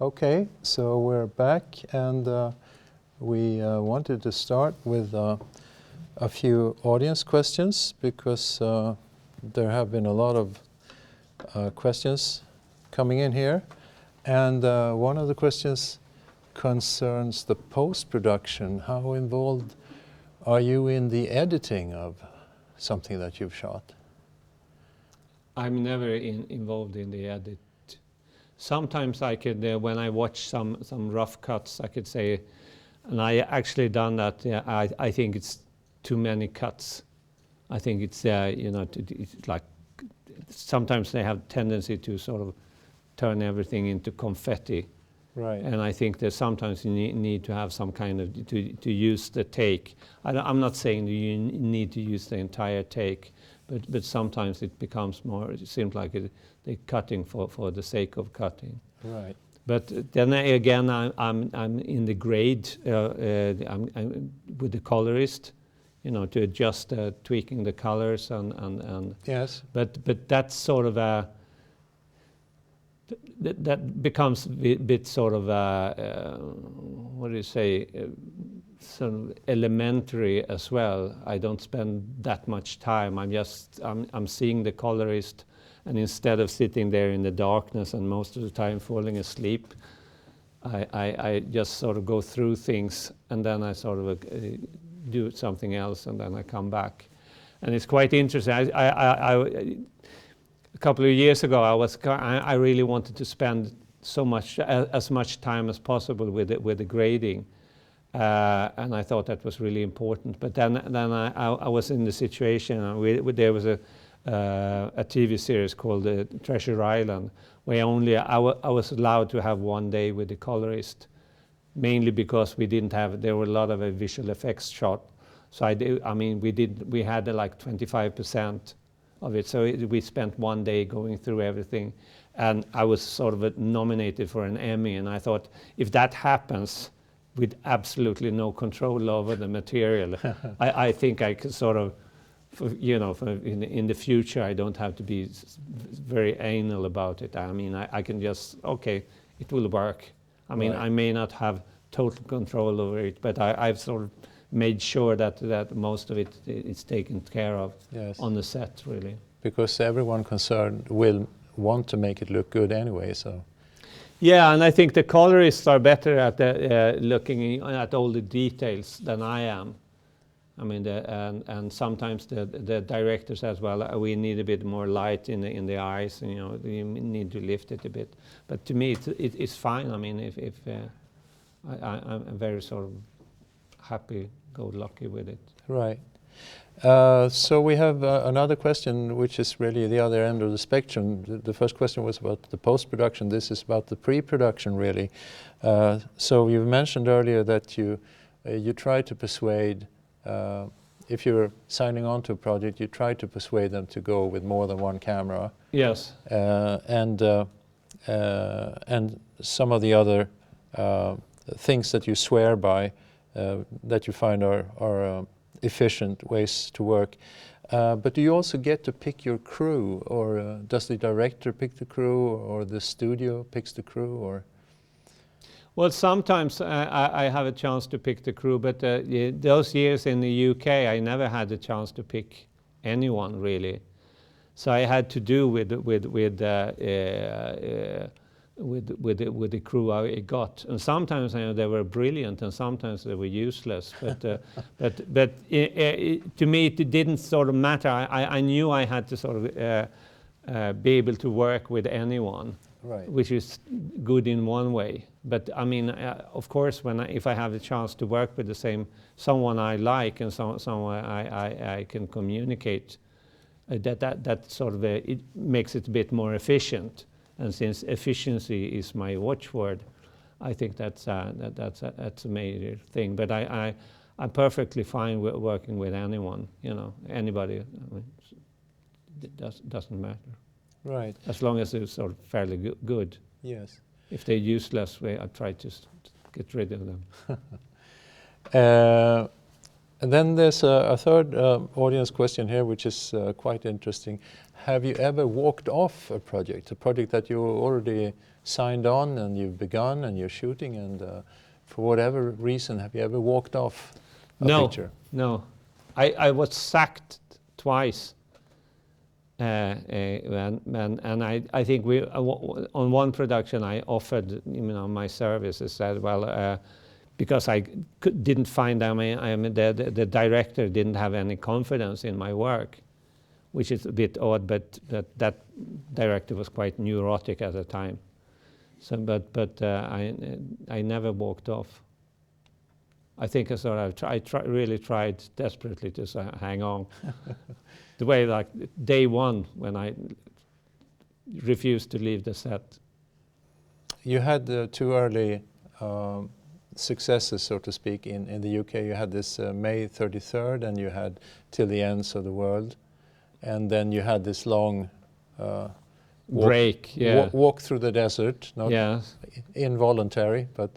Okay, so we're back, and we wanted to start with a few audience questions because there have been a lot of questions coming in here, and one of the questions concerns the post-production. How involved are you in the editing of something that you've shot? I'm never involved in the edit. Sometimes I could, when I watch some rough cuts, I could say, and I actually done that. I think it's too many cuts. I think it's it's like sometimes they have tendency to sort of turn everything into confetti. Right. And I think that sometimes you need to have some kind of to use the take. I'm not saying that you need to use the entire take, but sometimes it becomes more. It seems like they're cutting for the sake of cutting. Right. But then again, I'm in the grade. I'm with the colorist, to adjust tweaking the colors and. Yes. But that's sort of a. That becomes a bit sort of what do you say, sort of elementary as well. I don't spend that much time. I'm seeing the colorist, and instead of sitting there in the darkness and most of the time falling asleep, I just sort of go through things, and then I sort of do something else, and then I come back, and it's quite interesting. A couple of years ago, I really wanted to spend as much time as possible with the grading, and I thought that was really important. But then I was in the situation, and there was a TV series called Treasure Island, where I was allowed to have one day with the colorist, mainly because there were a lot of visual effects shot. So we had like 25%. Of it. So we spent one day going through everything, and I was sort of nominated for an Emmy, and I thought, if that happens with absolutely no control over the material, I think I could sort of, in the future, I don't have to be very anal about it. I can just, okay, it will work. Right. I may not have total control over it, but I've sort of made sure that most of it is taken care of. Yes. On the set, really. Because everyone concerned will want to make it look good anyway, so. Yeah, and I think the colorists are better at looking at all the details than I am. And sometimes the directors as well. We need a bit more light in the eyes, and you need to lift it a bit. But to me, it's fine. If I'm very sort of happy-go-lucky with it. Right. So we have another question, which is really the other end of the spectrum. The first question was about the post-production. This is about the pre-production, really. So you mentioned earlier that you try to persuade, if you're signing on to a project, you try to persuade them to go with more than one camera. Yes. And some of the other things that you swear by, that you find are efficient ways to work. But do you also get to pick your crew, or does the director pick the crew, or the studio picks the crew, or? Well, sometimes I have a chance to pick the crew, but those years in the UK, I never had the chance to pick anyone really. So I had to do with the crew I got, and sometimes they were brilliant, and sometimes they were useless. But to me, it didn't sort of matter. I knew I had to sort of be able to work with anyone, right, which is good in one way. But of course, if I have the chance to work with someone I like and someone I can communicate, that sort of it makes it a bit more efficient. And since efficiency is my watchword, I think that's a major thing. But I'm perfectly fine with working with anyone, anybody. It doesn't matter. Right. As long as they're sort of fairly good. Yes. If they're useless, I try to get rid of them. And then there's a third audience question here, which is quite interesting. Have you ever walked off a project that you already signed on and you've begun and you're shooting, and for whatever reason, have you ever walked off a picture? No. I was sacked twice. And I think we on one production I offered my services, said because I didn't find the director didn't have any confidence in my work, which is a bit odd, but that director was quite neurotic at the time. So but I never walked off. I think I really tried desperately to hang on. The way like day one when I refused to leave the set. You had two early successes, so to speak, in the UK. You had this May 33rd, and you had Till the Ends of the World, and then you had this long break, walk through the desert, not involuntary, but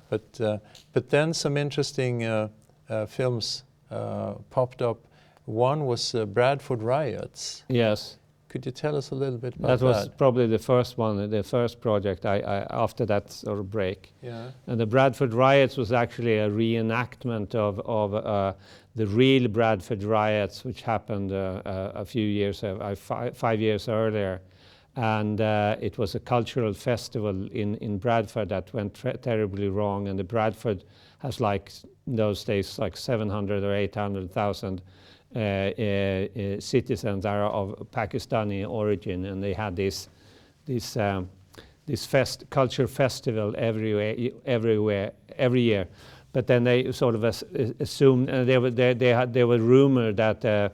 but then some interesting films popped up. One was Bradford Riots. Yes. Could you tell us a little bit about that? That was probably the first one, the first project I after that sort of break. Yeah. And the Bradford Riots was actually a reenactment of the real Bradford Riots, which happened a few years, 5 years earlier. And it was a cultural festival in Bradford that went terribly wrong. And the Bradford has, like, in those days, like 700 or 800,000 citizens are of Pakistani origin, and they had this culture festival every year. But then they sort of assumed, and there were rumor that the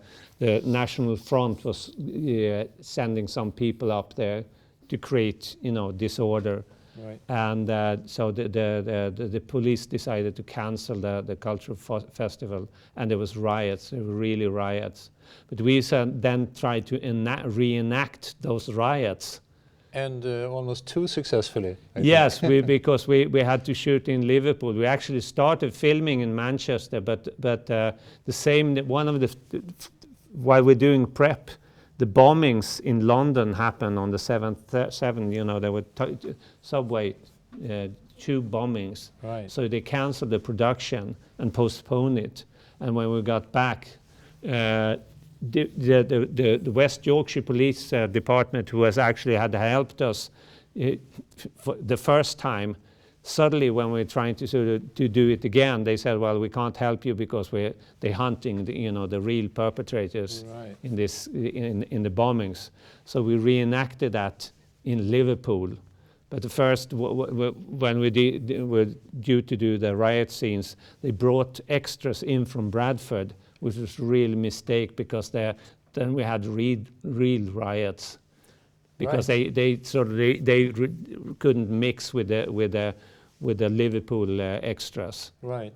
National Front was sending some people up there to create, disorder. Right. And so the police decided to cancel the cultural festival, and there was riots. There were really riots. But we then tried to reenact those riots. And almost too successfully. Yes, because we had to shoot in Liverpool. We actually started filming in Manchester, but while we're doing prep, the bombings in London happened on the 7th. There were subway tube bombings. Right. So they canceled the production and postponed it. And when we got back, the West Yorkshire Police Department, who had helped us for the first time, suddenly when we're trying to do it again, they said, "Well, we can't help you because they're hunting the real perpetrators." Right. in the bombings. So we reenacted that in Liverpool. But the first, when we were due to do the riot scenes, they brought extras in from Bradford, which was a real mistake, because then we had real riots, because right. they couldn't mix with the Liverpool extras. Right.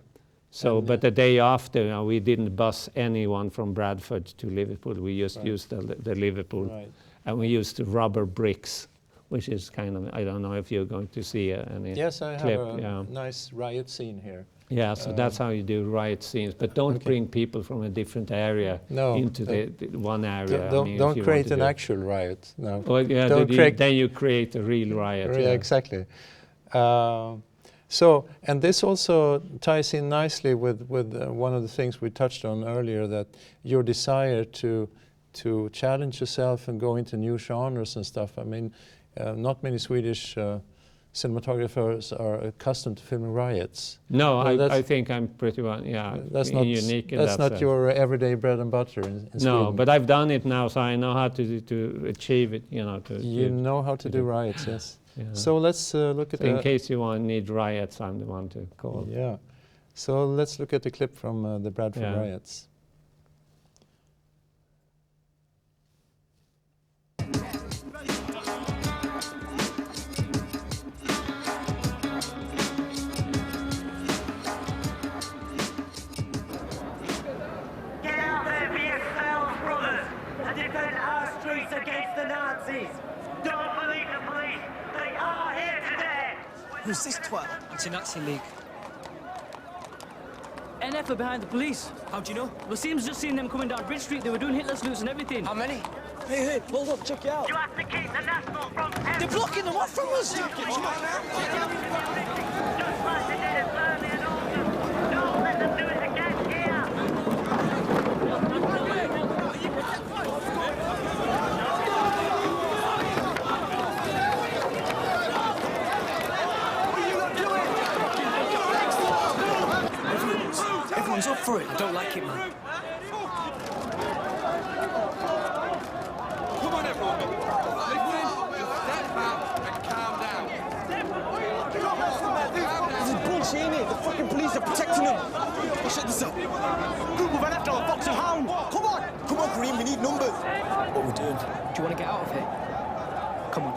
So, but the day after, we didn't bus anyone from Bradford to Liverpool. We just used the Liverpool, and we used the rubber bricks, which is kind of, I don't know if you're going to see any Yes, I clip. have a nice riot scene here. Yeah, so that's how you do riot scenes. But don't bring people from a different area into the one area. Don't create an actual riot. No. Well, yeah, then you create a real riot. Yeah, exactly. So, and this also ties in nicely with one of the things we touched on earlier, that your desire to challenge yourself and go into new genres and stuff. I mean, not many Swedish cinematographers are accustomed to filming riots. No, I think I'm pretty well, that's not unique in that's that not your everyday bread and butter in no, Sweden. but I've done it now, so I know how to achieve it. You know how to do riots, yes. Yeah. So let's look at in case you need riots, I'm the one to call. Yeah. So let's look at the clip from the Bradford riots. Who's this twat? Anti-Nazi League. NF are behind the police. How do you know? Well, seems just seen them coming down Bridge Street. They were doing Hitler salutes and everything. How many? Hey, hold up, check it out. You have to keep the national front end. They're blocking them off from us. Just like they did in Burnley and Oldham. Don't let them do it again here. Everyone's up for it. I don't like it, man. Come on, everyone. Listen, step back and calm down. This is bullshit, ain't it? The fucking police are protecting them. I'll shut this up. Group of RedRental, Fox and Hound. Come on. Come on, Green, we need numbers. What are we doing? Do you want to get out of here? Come on.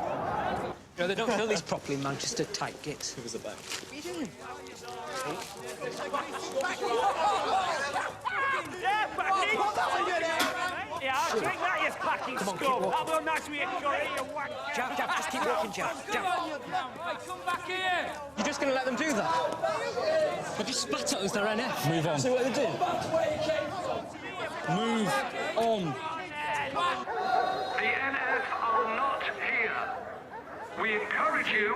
You know, they don't fill these properly in Manchester, tight gits. Give us a bag. What are you doing? Yeah, I'll drink that, you fucking skull. That will nice me a curry, you wanker. Jav, just keep walking, Jav. Come back here. You're just going to let them do that? Have you spat at us, they're NF? Move on. See what they do? Move on. The NF are not here. We encourage you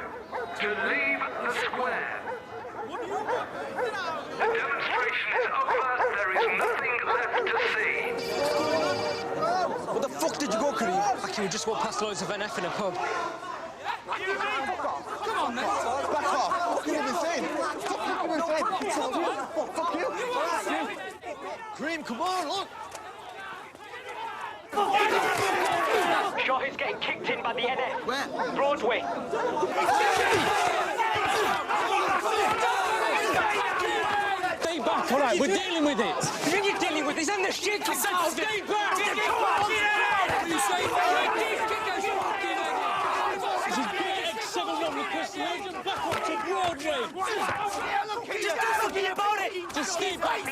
to leave the square. The demonstration is over. There is nothing left to see. Where the fuck did you go, Kareem? Actually, we just walked past loads of NF in a pub. Come on, then. Back off. Fucking insane. Fucking insane. Fuck you. Kareem, come on, look. Shaw is getting kicked in by the NF. Where? Broadway. Stay back, all right, we're dealing with it. You mean you're dealing with it? He's in the shit. Stay back. Stay back. This is BX71 requesting agent back up to Broadway. Just do something about it. Just stay back.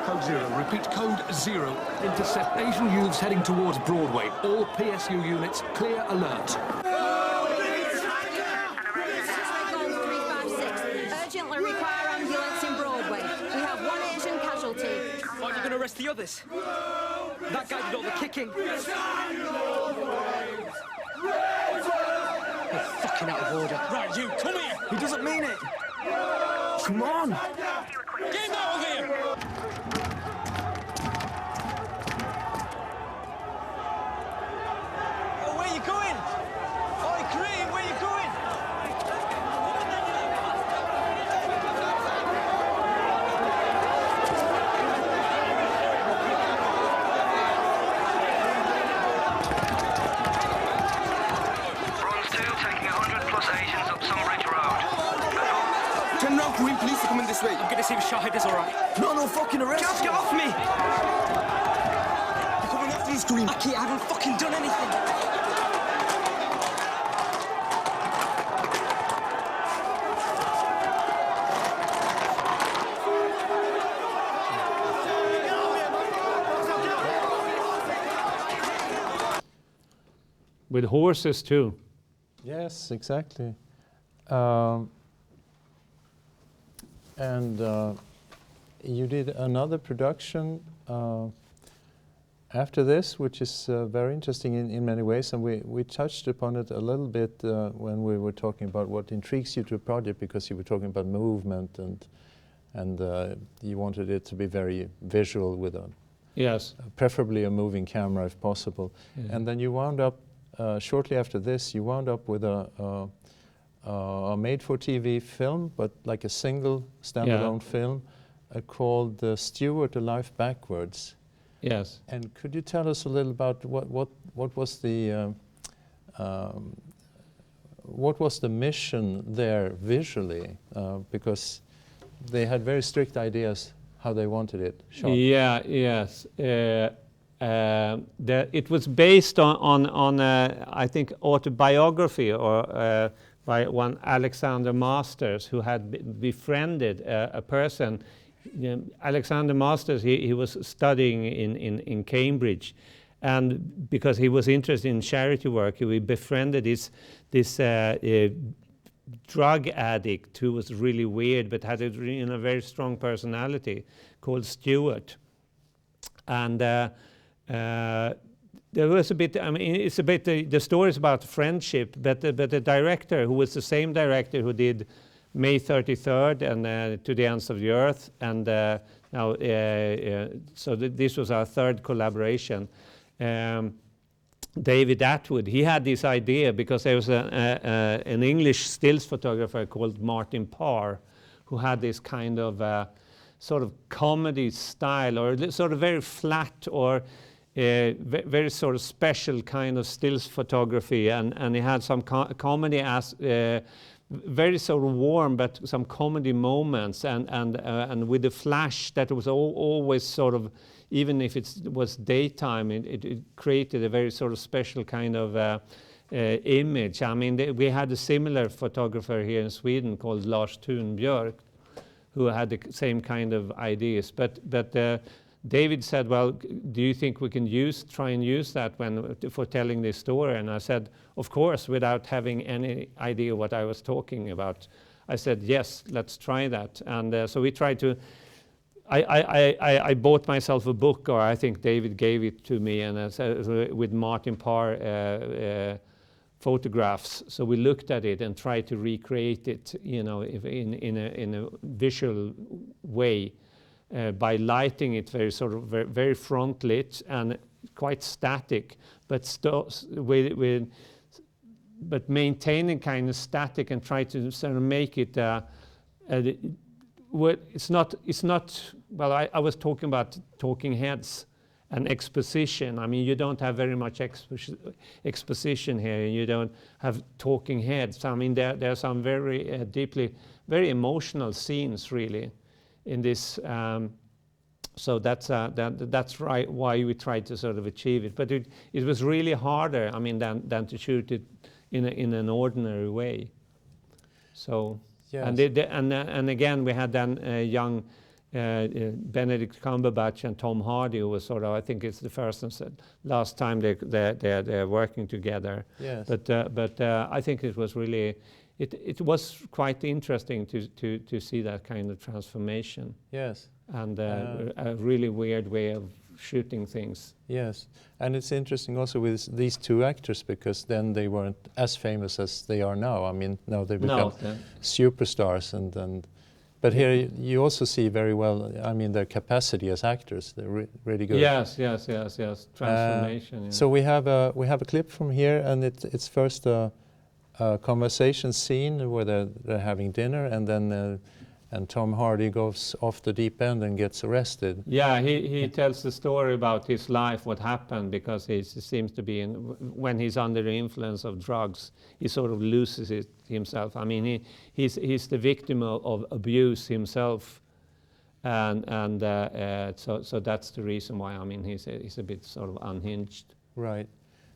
Code 0, repeat code 0. Intercept Asian youths heading towards Broadway. All PSU units, clear alert. 356. Urgently require ambulance in Broadway. We have one Asian casualty. Aren't you going to arrest the others? That guy did all the kicking. They're fucking out of order. Right, you, come here. He doesn't mean it. Come on. Get him out of here! Oh, where you going? Oi, Kareem, where you going? Bronze 2 taking 100 plus Asians up Sunbridge Road. Turn around, Kareem, police are coming this way. I'm going to see if Shahid is all right. No, fucking arrest. Just get off me! They're coming after you, Kareem. I haven't fucking done anything. With horses too. Yes, exactly. And you did another production after this, which is very interesting in many ways, and we touched upon it a little bit when we were talking about what intrigues you to a project, because you were talking about movement and you wanted it to be very visual with preferably a moving camera if possible. Yeah. And then you wound up shortly after this, you wound up with a made-for-TV film, but like a single standalone film called Stewart: A Life Backwards. Yes. And could you tell us a little about what was the mission there visually? Because they had very strict ideas how they wanted it shot. Yeah. Yes. It was based on I think autobiography or by one Alexander Masters, who had befriended a person. Alexander Masters, he was studying in Cambridge, and because he was interested in charity work, he befriended this drug addict who was really weird but had a very strong personality called Stuart. And there was a bit, I mean, it's a bit, the story is about friendship, but the director, who was the same director who did May 33rd and To the Ends of the Earth, and now, so this was our third collaboration. David Atwood, he had this idea because there was an English stills photographer called Martin Parr, who had this kind of sort of comedy style, or sort of very flat, or very sort of special kind of stills photography, and he had some comedy as very sort of warm, but some comedy moments, and with the flash that was always sort of, even if it was daytime, it created a very sort of special kind of image. I mean, we had a similar photographer here in Sweden called Lars Thunbjörk, who had the same kind of ideas. But David said, well, do you think we can try and use that for telling this story? And I said, of course, without having any idea what I was talking about. I said, yes, let's try that. And so we tried to, I bought myself a book, or I think David gave it to me, and with Martin Parr photographs. So we looked at it and tried to recreate it, you know, in a visual way. By lighting it very front lit and quite static, but but maintaining kind of static, and try to sort of make it. It's not. Well, I was talking about talking heads and exposition. I mean, you don't have very much exposition here, and you don't have talking heads. I mean, there are some very very emotional scenes, really, in this, so that's right, why we tried to sort of achieve it. But it was really harder, I mean, than to shoot it in an ordinary way. So, yes. And again, we had then young Benedict Cumberbatch and Tom Hardy, who was sort of, I think it's the first and last time they're working together. Yes. But I think it was really. It was quite interesting to see that kind of transformation. Yes. And a really weird way of shooting things. Yes. And it's interesting also with these two actors, because then they weren't as famous as they are now. I mean, now they've become superstars. But here you also see very well, I mean, their capacity as actors. They're really good. Yes. Transformation. So we have a clip from here, and it's first a conversation scene where they're having dinner, and then and Tom Hardy goes off the deep end and gets arrested. Yeah, he tells the story about his life, what happened, because he seems to be when he's under the influence of drugs, he sort of loses it himself. I mean, he's the victim of abuse himself, and so that's the reason why. I mean, he's a bit sort of unhinged. Right.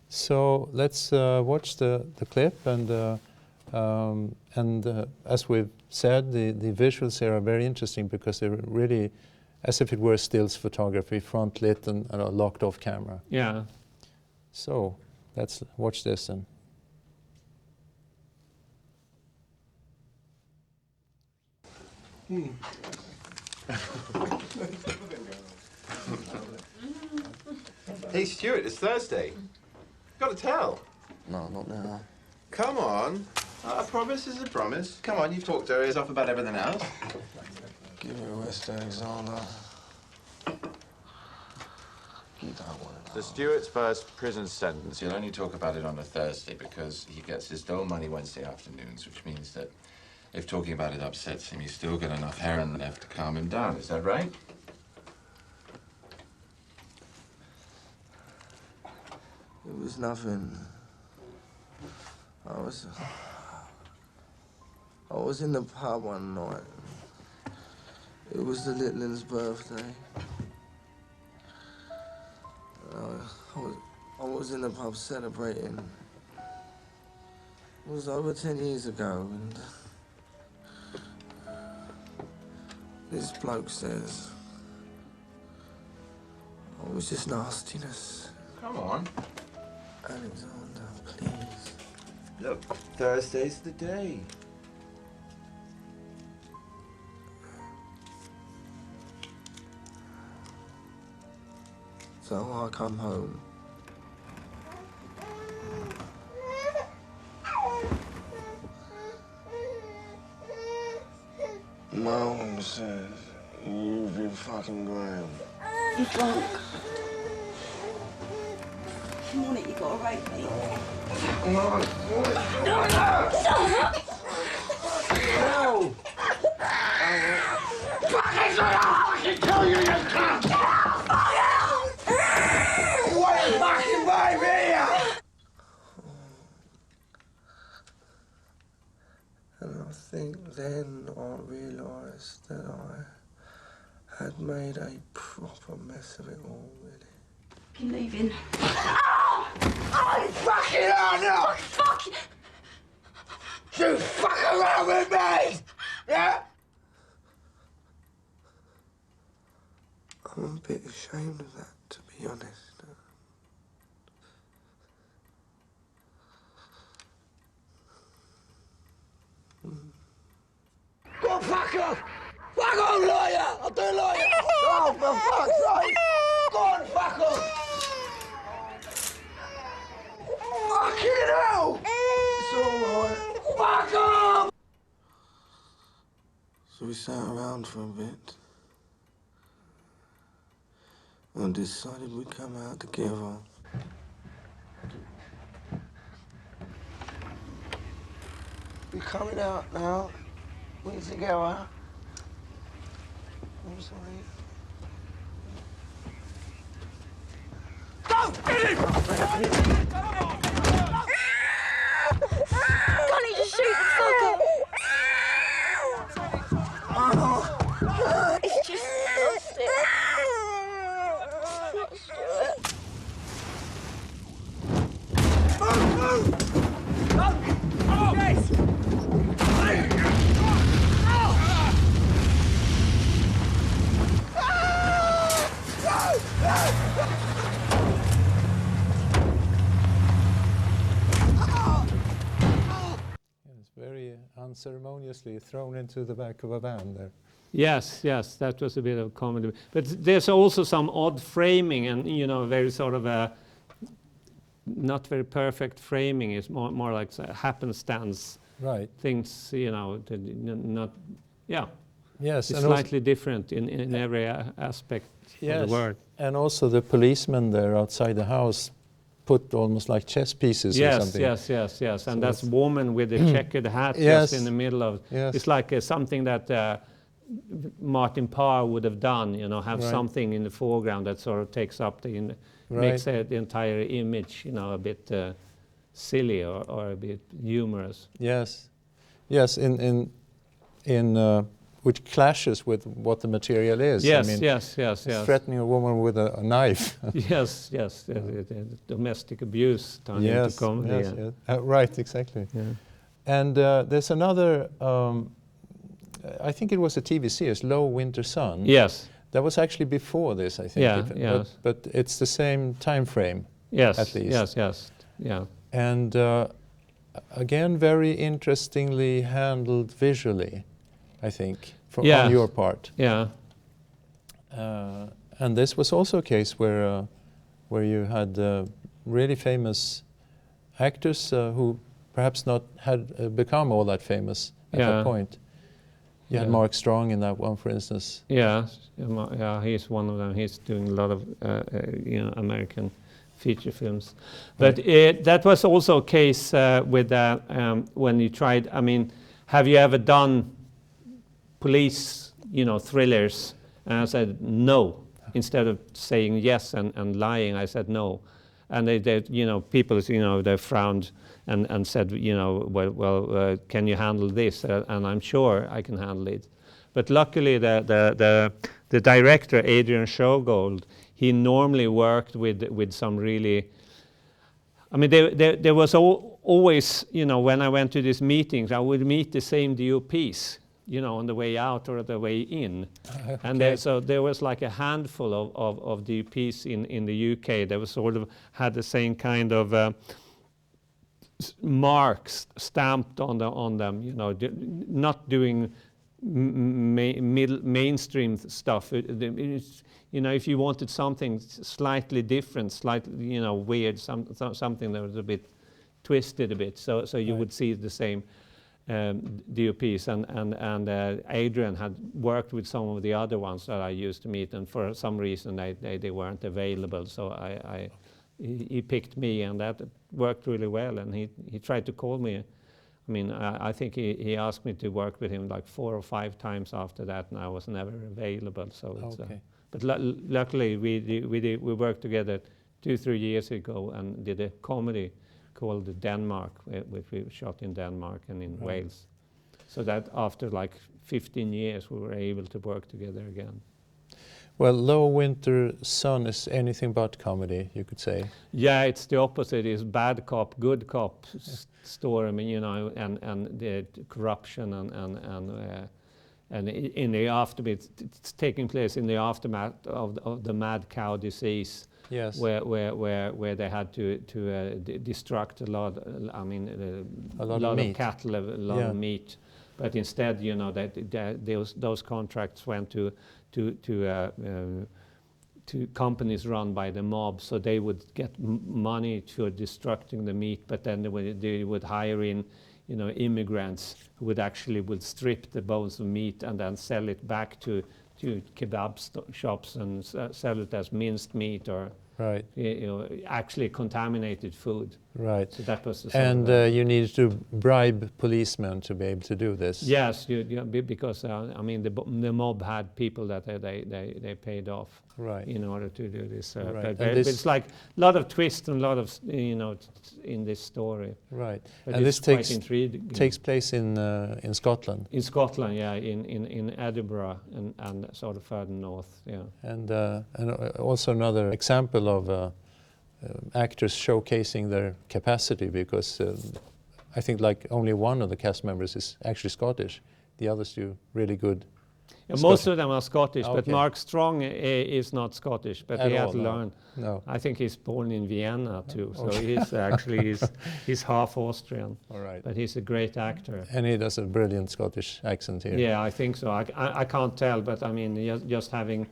So let's watch the clip, and as we've said, the visuals here are very interesting because they're really as if it were stills photography, front lit and a locked off camera. Yeah. So let's watch this then. Hey Stuart, it's Thursday. Got to tell. No, not now. Come on. A promise is a promise. Come on, you've talked our ears off about everything else. Give me a West Alexander. You don't want to know. So Stuart's first prison sentence, he'll only talk about it on a Thursday because he gets his dole money Wednesday afternoons, which means that if talking about it upsets him, he's still got enough heroin left to calm him down. Is that right? It was nothing. I was in the pub one night. It was the little one's birthday. I was in the pub celebrating. It was over 10 years ago, and this bloke says, "Oh, it was just nastiness." Come on. Alexander, please. Look, Thursday's the day. So I come home. My mum says, you've been fucking ground. You drunk. If you want it, you gotta rape me. No. Stop! No! Fucking shut up! I can tell you can't! What a fucking baby! And I think then I realised that I had made a proper mess of it all, really. You're leaving. I'm fucking out now! Fuck! You fuck around with me! Yeah? I'm a bit ashamed of that, to be honest. Go on, fuck off! Fuck off, lawyer! I'll do lawyer! Oh, for fuck's sake! Go on, fuck off! Fucking hell! It's all right. Fuck off! So we sat around for a bit and decided we'd come out together. We're coming out now. We're together. I'm sorry. Go! Can't he just shoot the fucker? It's just lost it. Very unceremoniously thrown into the back of a van there. Yes, that was a bit of comedy. But there's also some odd framing and, very sort of a not very perfect framing. It's more like happenstance. Right. Things, not, yeah. Yes. It's slightly different in every aspect of the word. And also the policeman there outside the house put almost like chess pieces or something. Yes. So And that's woman with the checkered hat yes. just in the middle of. Yes. It's like something that Martin Parr would have done. Have right. something in the foreground that sort of takes up right. makes the entire image, a bit silly or a bit humorous. Yes. In which clashes with what the material is. Yes. Threatening a woman with a knife. yes. Domestic abuse turned into comedy. Yes. Right, exactly. Yeah. And there's another, I think it was a TV series, Low Winter Sun. Yes. That was actually before this, I think. Yes. But it's the same time frame, yes, at least. Yes. Yeah. And again, very interestingly handled visually, I think, on your part. Yeah. And this was also a case where you had really famous actors who perhaps not had become all that famous at that point. You had Mark Strong in that one, for instance. Yeah, he's one of them. He's doing a lot of American feature films. But that was also a case with when you tried. I mean, have you ever done police, thrillers? And I said no. Instead of saying yes and lying, I said no. And they people, they frowned and said, well, can you handle this? And I'm sure I can handle it. But luckily, the director, Adrian Sjögold, he normally worked with some really. I mean, there was always, when I went to these meetings, I would meet the same DOPs. On the way out or the way in. Okay. And so there was like a handful of DPs in the UK that was sort of had the same kind of marks stamped on them, not doing mainstream stuff. You know, if you wanted something slightly different, slightly, weird, something that was a bit twisted a bit, so you would see the same DOPs. And Adrian had worked with some of the other ones that I used to meet, and for some reason they weren't available. So he picked me, and that worked really well. And he tried to call me. I mean, I think he asked me to work with him like 4 or 5 times after that, and I was never available. So it's, but luckily we worked together 2-3 years ago and did a comedy called Denmark, which we shot in Denmark and in Wales. So that after like 15 years we were able to work together again. Well, Low Winter Sun is anything but comedy, you could say. Yeah, it's the opposite. It's bad cop, good cop story. I mean, and the corruption and in the aftermath, it's taking place in the aftermath of the mad cow disease. Yes. Where they had to destruct a lot. I mean, a lot of cattle, a lot of meat. But instead, those contracts went to companies run by the mob, so they would get money for destructing the meat, but then they would hire in, immigrants who would strip the bones of meat and then sell it back to kebab shops and sell it as minced meat or actually contaminated food. Right. So that was the you needed to bribe policemen to be able to do this. Yes, because I mean the mob had people that they paid off in order to do this. But it's like a lot of twist and a lot of in this story. Right. But and this takes place in Scotland. In Scotland, yeah, in Edinburgh and sort of further north, yeah. And also another example of actors showcasing their capacity, because I think like only one of the cast members is actually Scottish. The others do really good. Yeah, most of them are Scottish, but Mark Strong is not Scottish, but he had to learn. No. I think he's born in Vienna too, so he's actually he's half Austrian. All right. But he's a great actor. And he does a brilliant Scottish accent here. Yeah, I think so. I can't tell, but I mean, just having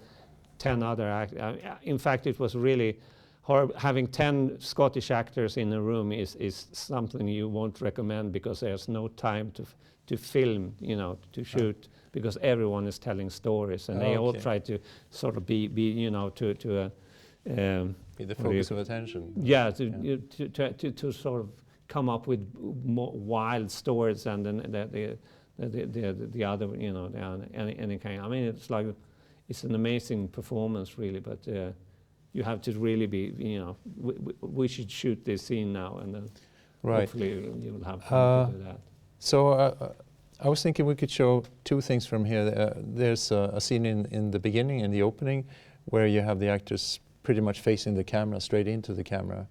10 other actors. In fact, it was really having 10 Scottish actors in a room is something you won't recommend, because there's no time to film, to shoot, because everyone is telling stories, and they all try to sort of be be the focus of attention. Yeah, to sort of come up with more wild stories, and then the other, any kind. I mean, it's an amazing performance, really, but. You have to really be, we should shoot this scene now, and then hopefully you will have time to do that. So I was thinking we could show 2 things from here. There's a scene in the beginning, in the opening, where you have the actors pretty much facing the camera, straight into the camera.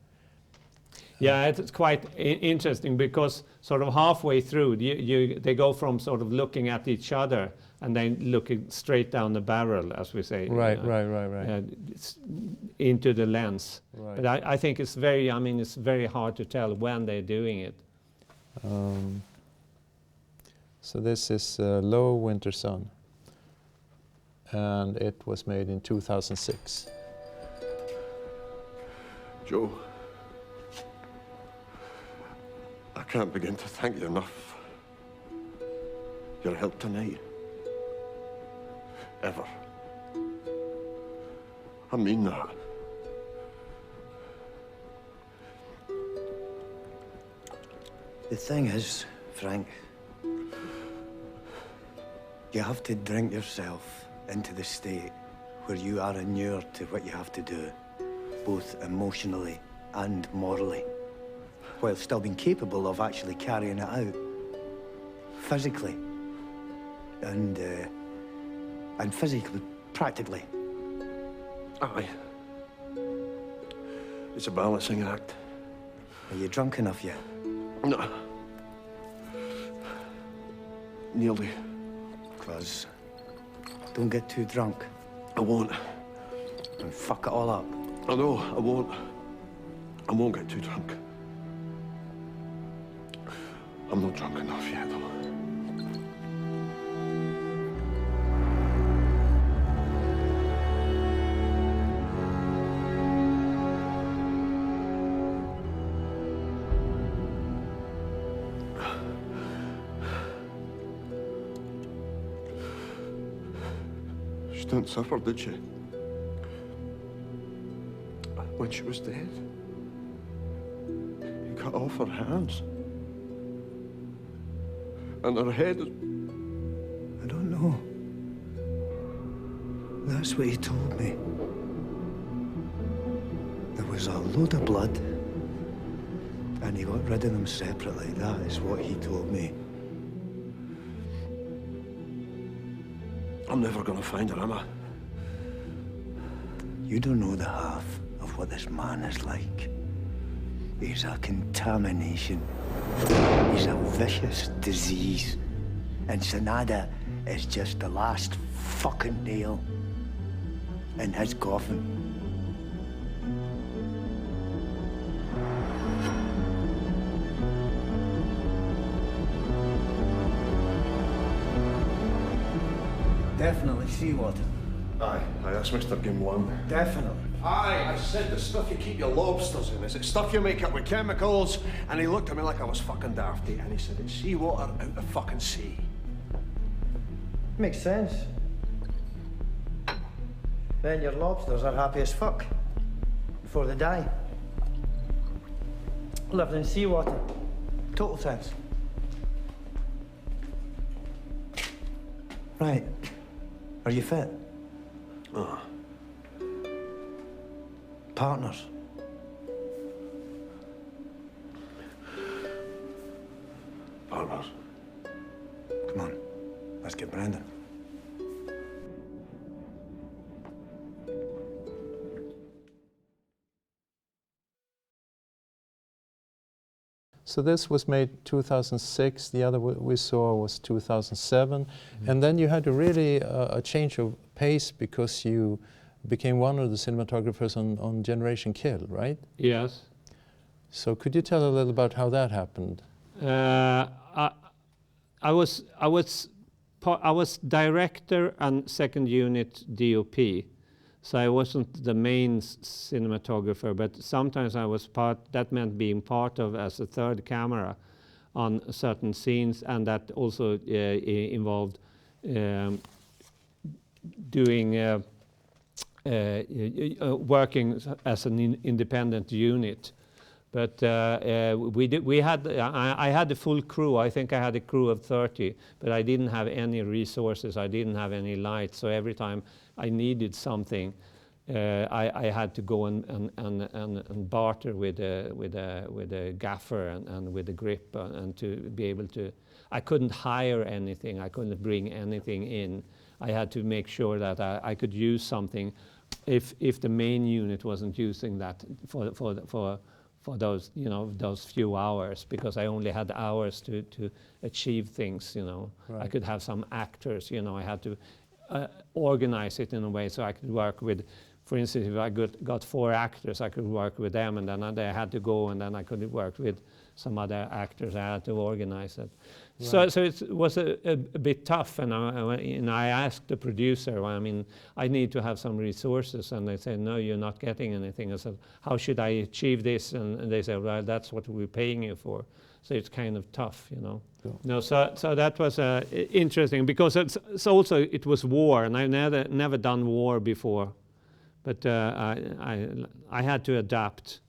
Yeah, it's quite interesting, because sort of halfway through, they go from sort of looking at each other and then looking straight down the barrel, as we say. Right. Into the lens. Right. But I think it's very hard to tell when they're doing it. So this is Low Winter Sun, and it was made in 2006. Joe, I can't begin to thank you enough. Your help tonight. Ever. I mean that. The thing is, Frank, you have to drink yourself into the state where you are inured to what you have to do, both emotionally and morally, while still being capable of actually carrying it out, physically and physically, practically. Aye. It's a balancing act. Are you drunk enough yet? No. Nearly. Close. Don't get too drunk. I won't. And fuck it all up. I know, I won't. I won't get too drunk. I'm not drunk enough yet, though. She didn't suffer, did she? When she was dead, he cut off her hands. And her head is... I don't know. That's what he told me. There was a load of blood, and he got rid of them separately. That is what he told me. I'm never gonna find her, am I? You don't know the half of what this man is like. He's a contamination. He's a vicious disease. And Sanada is just the last fucking nail in his coffin. Definitely seawater. Aye, that's Mr. Gimlon. Definitely. Aye, I said the stuff you keep your lobsters in. Is it stuff you make up with chemicals? And he looked at me like I was fucking dafty, and he said it's seawater out the fucking sea. Makes sense. Then your lobsters are happy as fuck before they die. Lived in seawater. Total sense. Right. Are you fit? Oh. Partners. Partners. Come on, let's get Brandon. So this was made 2006. The other we saw was 2007, and then you had a really a change of pace because you became one of the cinematographers on Generation Kill, right? Yes. So could you tell a little about how that happened? I was director and second unit DOP, so I wasn't the main cinematographer. But sometimes I was part. That meant being part of as a third camera on certain scenes, and that also involved doing. Working as an independent unit, but we had. I had a full crew. I think I had a crew of 30, but I didn't have any resources. I didn't have any lights. So every time I needed something, I had to go and barter with a gaffer and with a grip and to be able to. I couldn't hire anything. I couldn't bring anything in. I had to make sure that I could use something if the main unit wasn't using that for those those few hours, because I only had hours to achieve things. Right. I could have some actors. I had to organize it in a way so I could work with. For instance, if I got 4 actors, I could work with them, and then I had to go, and then I could work with some other actors. I had to organize it. Right. So it was a bit tough, and I asked the producer, I need to have some resources, and they said, no, you're not getting anything. I said, how should I achieve this? And they said, well, that's what we're paying you for. So it's kind of tough, Cool. No, so that was interesting, because it was war, and I've never done war before. But I had to adapt,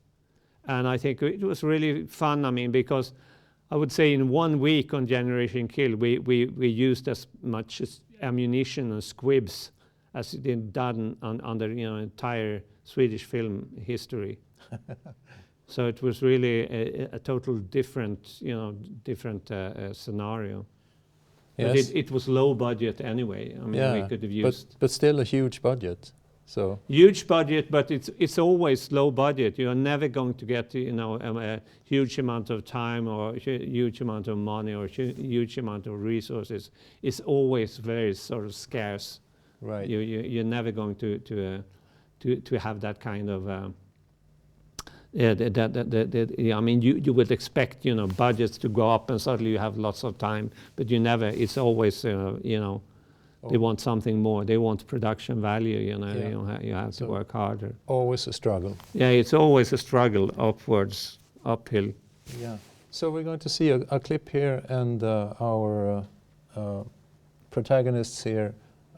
and I think it was really fun. Because I would say in 1 week on Generation Kill, we used as much as ammunition and squibs as it had done on the entire Swedish film history. So it was really a total different scenario. Yes. But it was low budget anyway. We could have used, but still a huge budget. So huge budget, but it's always low budget. You are never going to get a huge amount of time or huge amount of money or huge amount of resources. It's always very sort of scarce. Right. You're never going to have that kind of. You would expect budgets to go up and suddenly you have lots of time, but you never. It's always They want something more. They want production value. You have to work harder. Always a struggle. Yeah, it's always a struggle upwards, uphill. Yeah. So we're going to see a clip here, and our protagonists here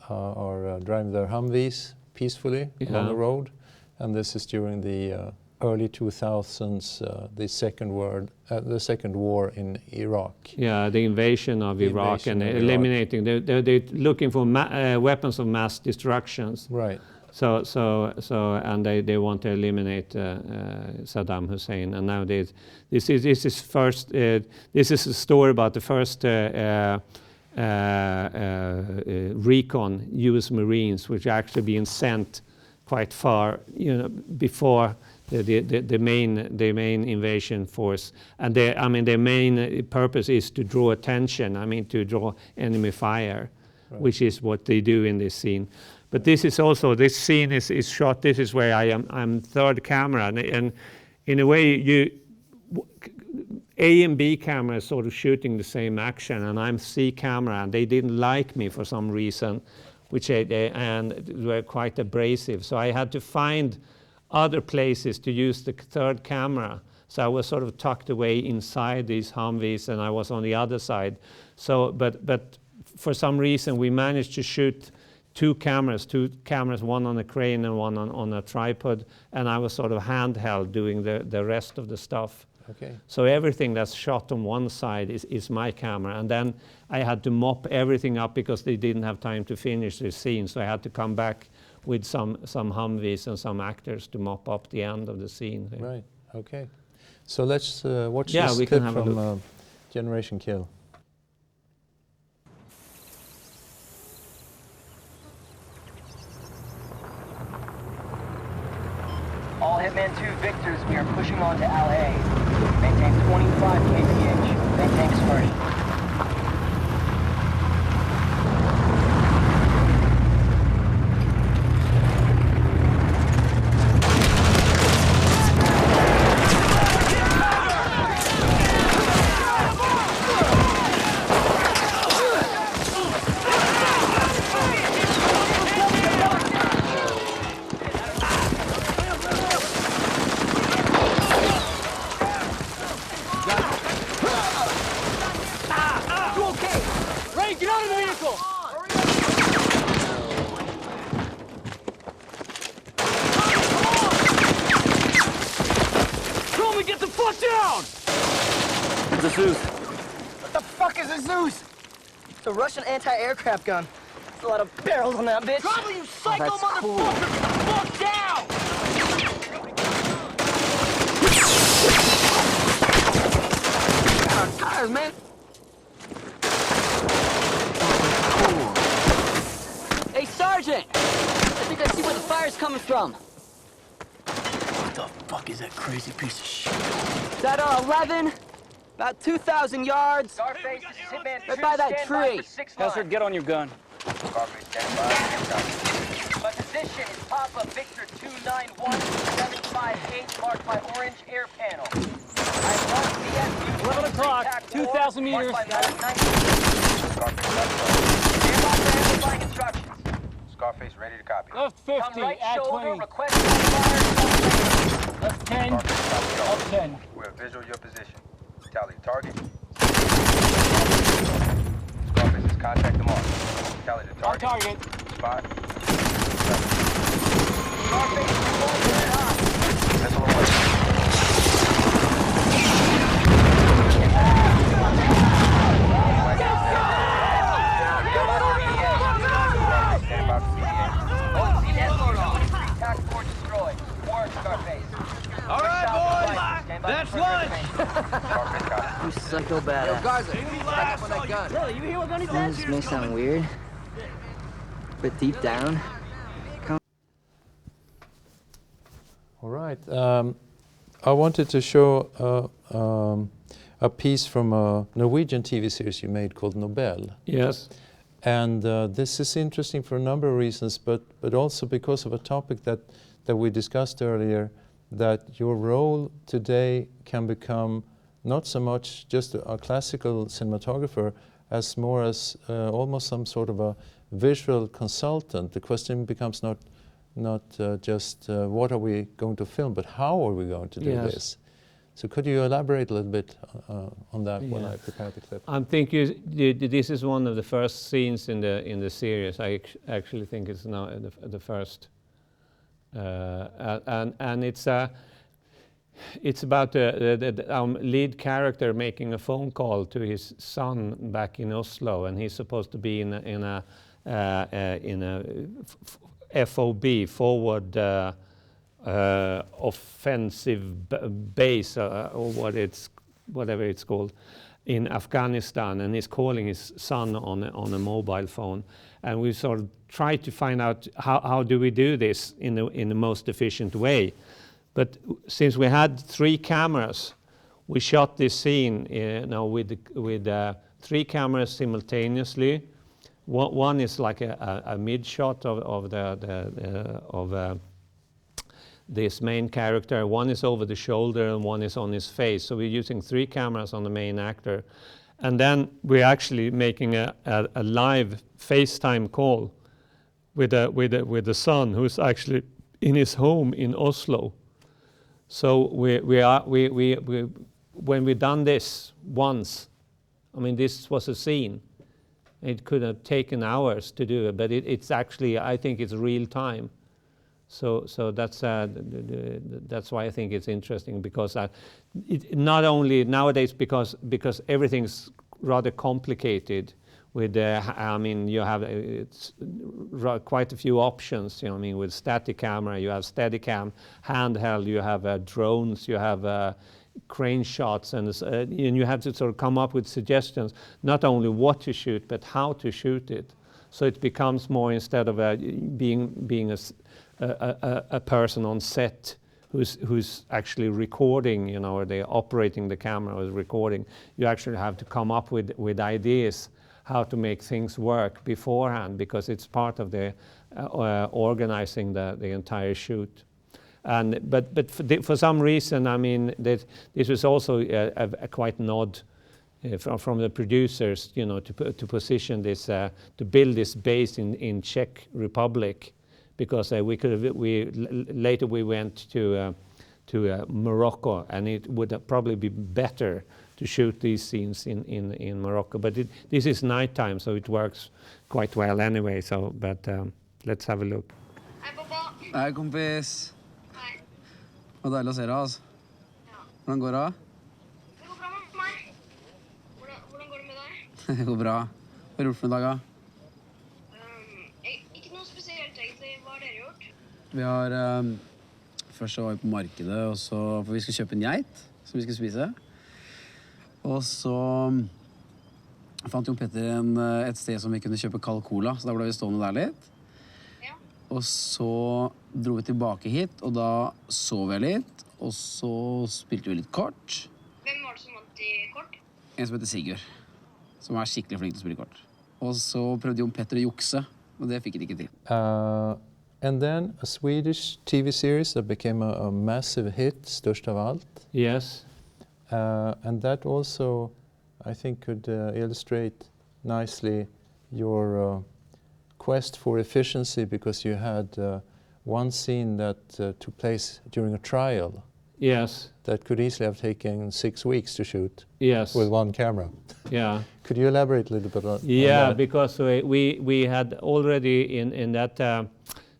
are driving their Humvees peacefully along the road, and this is during the early 2000s, the second war in Iraq. Yeah, the invasion of Iraq and eliminating. They're looking for weapons of mass destructions. Right. So and they want to eliminate Saddam Hussein. And now this is a story about the first recon U.S. Marines, which are actually being sent quite far, before the main invasion force. And their main purpose is to draw attention. To draw enemy fire, which is what they do in this scene. But this scene is shot. This is where I'm third camera, and in a way, A and B camera is sort of shooting the same action, and I'm C camera, and they didn't like me for some reason, and were quite abrasive. So I had to find other places to use the third camera. So I was sort of tucked away inside these Humvees, and I was on the other side. So, but for some reason, we managed to shoot two cameras, one on a crane and one on a tripod, and I was sort of handheld doing the rest of the stuff. Okay. So everything that's shot on one side is my camera, and then I had to mop everything up because they didn't have time to finish the scene, so I had to come back with some Humvees and some actors to mop up the end of the scene. Right, okay. So let's watch this clip from Generation Kill. All Hitman 2 Victors, we are pushing on to LA. Maintain 25 kph. Maintain dispersion. Russian anti-aircraft gun. There's a lot of barrels on that bitch. Trouble, you psycho motherfucker! Cool. Fuck down! Our tires, man. Cool. Hey, Sergeant! I think I see where the fire's coming from. What the fuck is that crazy piece of shit? Is that 11? About 2,000 yards. Scarface, this is Hitman 2. Right by that tree. Hellster, get on your gun. Scarface, stand by. My position is Papa Victor 291758, marked by orange air panel. I have 1 BSU. 11 o'clock, 2,000 meters. Scarface, instructions. Scarface, ready to copy. Left 50, Come right at shoulder, 20. request fire. Left 10, up 10. We'll visual your position. Tally target. Scarface is contact the mark. Tally the target. On target. Spot. Scarface, missile away. Stand by for PDA. Tac force destroyed. Warren Scarface. All right, boys. That's lunch. You psycho badass. Yo, Garza, back up on that gun. Really, you hear what Gunny's at? This may sound weird, but deep down, All right. I wanted to show a piece from a Norwegian TV series you made called Nobel. Yes. And this is interesting for a number of reasons, but also because of a topic that we discussed earlier, that your role today can become not so much just a classical cinematographer as more as almost some sort of a visual consultant. The question becomes not just what are we going to film, but how are we going to do this? So could you elaborate a little bit on that when I prepare the clip? I think this is one of the first scenes in the series. I actually think it's now the first, and it's about our lead character making a phone call to his son back in Oslo, and he's supposed to be in a FOB, forward offensive base, or whatever it's called, in Afghanistan, and he's calling his son on a mobile phone, and we sort of try to find out how do we do this in the most efficient way. But since we had 3 cameras, we shot this scene with 3 cameras simultaneously. One is like a mid shot of this main character. One is over the shoulder, and one is on his face. So we're using 3 cameras on the main actor, and then we're actually making a live FaceTime call with the son, who's actually in his home in Oslo. So when we done this once, I mean, this was a scene. It could have taken hours to do it, but it's actually, I think it's real time. So that's why I think it's interesting, because not only nowadays because everything's rather complicated. With I mean, you have quite a few options. You know, I mean, with static camera, you have Steadicam, handheld, you have drones, you have crane shots, and you have to sort of come up with suggestions, not only what to shoot, but how to shoot it. So it becomes more, instead of being a person on set who's actually recording, you know, or they're operating the camera or recording. You actually have to come up with ideas how to make things work beforehand, because it's part of the organizing the entire shoot. And but for some reason, I mean, this was also a quite nod from the producers, you know, to position this, to build this base in Czech Republic, because later we went to Morocco, and it would probably be better to shoot these scenes in Morocco. But this is nighttime, so it works quite well anyway. So, but let's have a look. Hei, kompis. Hei. Det var deilig å se deg, altså. Ja. Hvordan går det? Det går bra med meg. Hvordan går det med deg? Det går bra. Hva har du gjort for en dag, da? Ikke noe spesielt, egentlig. Hva har dere gjort? Vi har... Først så var vi på markedet, og så... For vi skulle kjøpe en geit, som vi skulle spise. Og så fant Jon Petter et sted som vi kunne kjøpe kald cola, så da ble vi stående der litt. Ja. Og så dro vi tilbake hit, og da sov jeg litt, og så spilte vi litt kort. Hvem var det som vant i kort? En som heter Sigurd, som skikkelig flink til å spille kort. Og så prøvde Jon Petter å jukse, og det fikk han ikke til. And then a Swedish TV series that became a massive hit, Störst av allt. Yes. And that also, I think, could illustrate nicely your quest for efficiency, because you had one scene that took place during a trial. Yes. That could easily have taken 6 weeks to shoot. Yes. With one camera. Yeah. Could you elaborate a little bit on that? Because we had already in that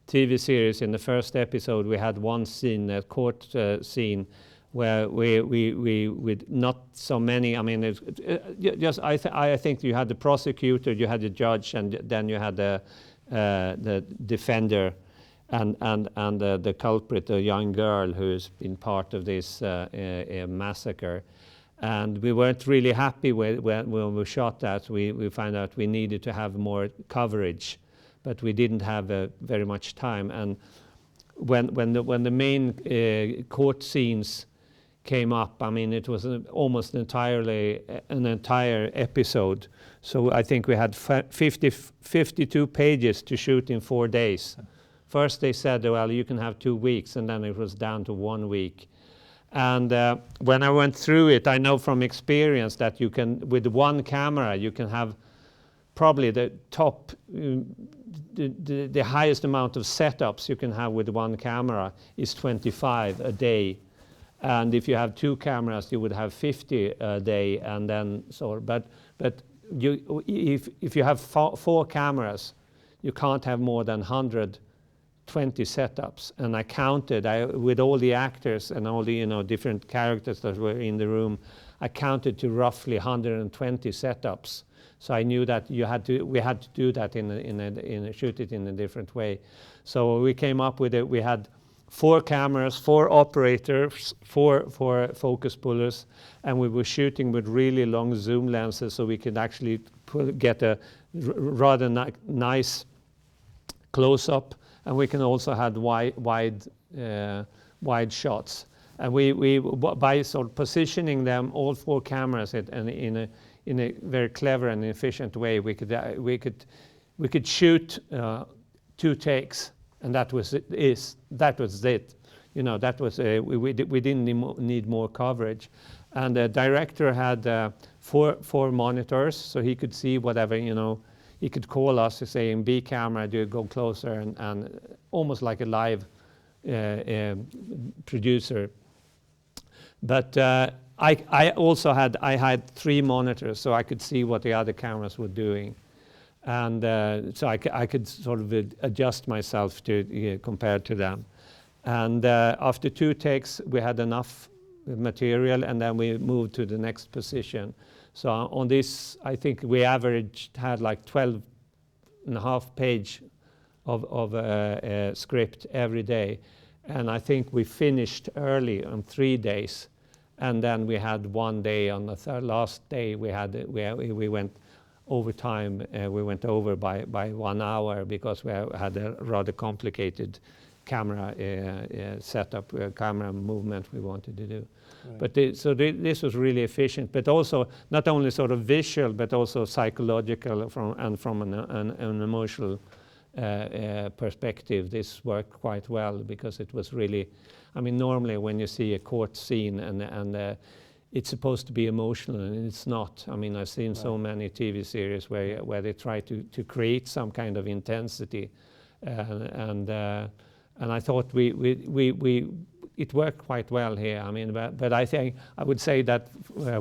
TV series, in the first episode, we had one scene, a court scene, where we with not so many. I mean, I think you had the prosecutor, you had the judge, and then you had the defender, and the culprit, a young girl who's been part of this massacre. And we weren't really happy when we shot that. We found out we needed to have more coverage, but we didn't have very much time. And when the main court scenes came up, I mean, it was almost entirely an entire episode. So I think we had 52 pages to shoot in 4 days. First they said, well, you can have 2 weeks, and then it was down to 1 week. And when I went through it, I know from experience that you can, with one camera, you can have probably the top, the highest amount of setups you can have with one camera is 25 a day. And if you have 2 cameras, you would have 50 a day, and then but if you have 4 cameras, you can't have more than 120 setups. And I counted with all the actors and all the different characters that were in the room. I counted to roughly 120 setups. So I knew that we had to do that shoot it in a different way. So we came up with it. We had 4 cameras, 4 operators, 4 focus pullers, and we were shooting with really long zoom lenses, so we could actually get a rather nice close-up, and we can also have wide shots. And we by sort of positioning them, all 4 cameras, in a very clever and efficient way, we could shoot 2 takes. And that was it. That was we didn't need more coverage. And the director had 4 monitors, so he could see whatever, he could call us saying, B camera, do you go closer, and almost like a live producer. But I also had 3 monitors, so I could see what the other cameras were doing. And so I could sort of adjust myself to compared to them. And after 2 takes, we had enough material, and then we moved to the next position. So on this, I think we had like 12.5 page of script every day. And I think we finished early on 3 days. And then we had 1 day on the last day we went overtime. We went over by 1 hour because we had a rather complicated camera setup, camera movement we wanted to do. Right. But this was really efficient, but also not only sort of visual, but also psychological from an emotional perspective. This worked quite well because it was really, normally when you see a court scene and it's supposed to be emotional, and it's not. I've seen so many TV series where they try to create some kind of intensity, and I thought it worked quite well here. But I think I would say that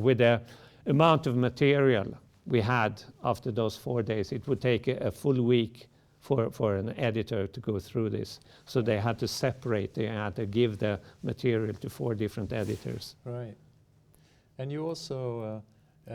with the amount of material we had after those 4 days, it would take a full week for an editor to go through this. So they had to separate. They had to give the material to 4 different editors. Right. And you also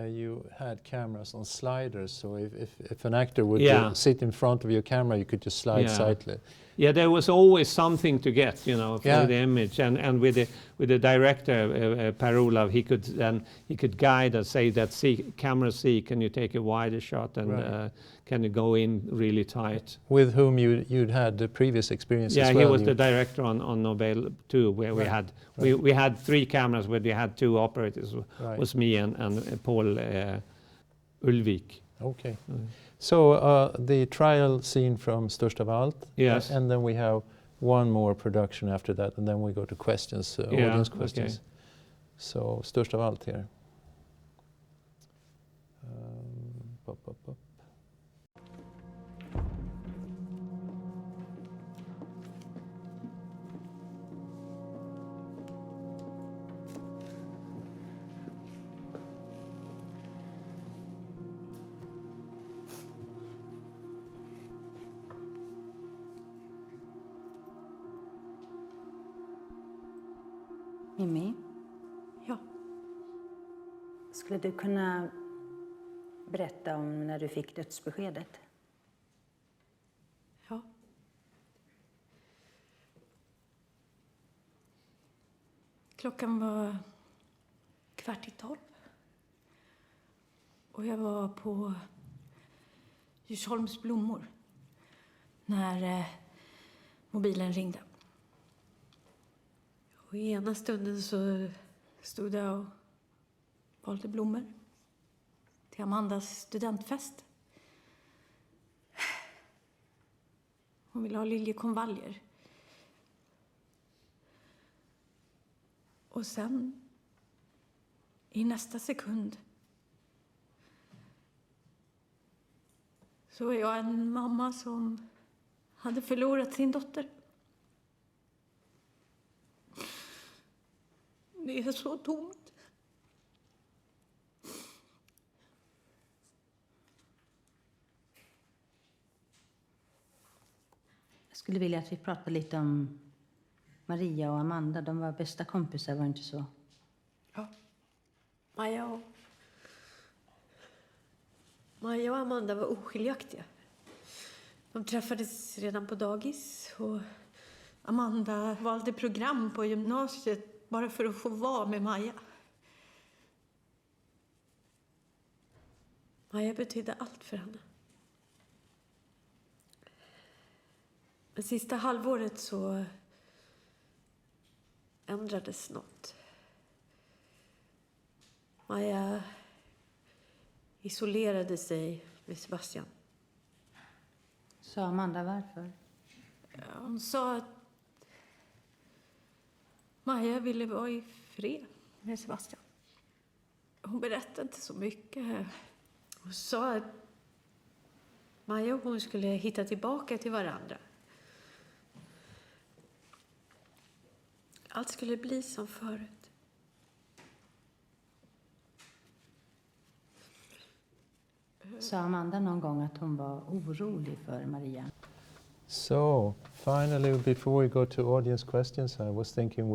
you had cameras on sliders, so if an actor would sit in front of your camera, you could just slide slightly. Yeah, there was always something to get, for the image, and with the director Per-Olav, he could guide us, say that camera C, can you take a wider shot, and can you go in really tight? With whom you'd had the previous experience as well. Yeah, he was the director on Nobel too, where we had 3 cameras where we had 2 operators. Was me and Paul Ulvik. Okay. So the trial scene from Störst av allt. Yes. And then we have 1 more production after that, and then we go to questions, audience questions. Okay. So Störst av allt here. Mimmi? Ja? Skulle du kunna berätta om när du fick dödsbeskedet? Ja. Klockan var 11:15. Och jag var på Djursholms blommor när mobilen ringde. Och i ena stunden så stod jag och valde blommor till Amandas studentfest. Hon ville ha liljekonvaljer. Och sen, i nästa sekund, så är jag en mamma som hade förlorat sin dotter. Det är så tomt. Jag skulle vilja att vi pratar lite om Maria och Amanda. De var bästa kompisar, var det inte så? Ja. Maja och Amanda var oskiljaktiga. De träffades redan på dagis och Amanda valde program på gymnasiet bara för att få vara med Maja. Maja betydde allt för henne. Men sista halvåret så ändrades något. Maja isolerade sig med Sebastian. Sa Amanda varför? Ja, hon sa att Maja ville vara i fred med Sebastian. Hon berättade inte så mycket. Hon sa att Maja och hon skulle hitta tillbaka till varandra. Allt skulle bli som förut. Sa Amanda någon gång att hon var orolig för Maria? So, finally, before we go to audience questions, I was thinking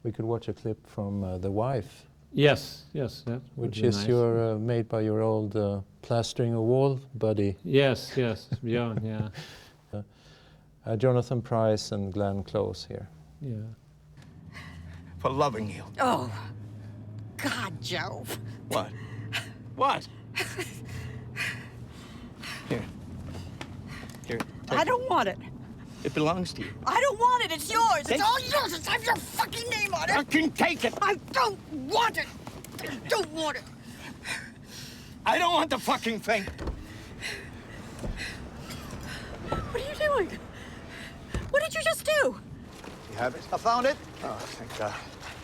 we could watch a clip from The Wife. Yes, that would which be is nice. your made by your old plastering a wall buddy. Yes, Björn, yeah. Jonathan Pryce and Glenn Close here. Yeah. For loving you. Oh, God, Joe. What? What? Here. I don't want it. It belongs to you. I don't want it. It's yours. Take- It's all yours. It's have your fucking name on it. I can take it. I don't want it. I don't want it. I don't want the fucking thing. What are you doing? What did you just do? You have it? I found it. Oh, thank God.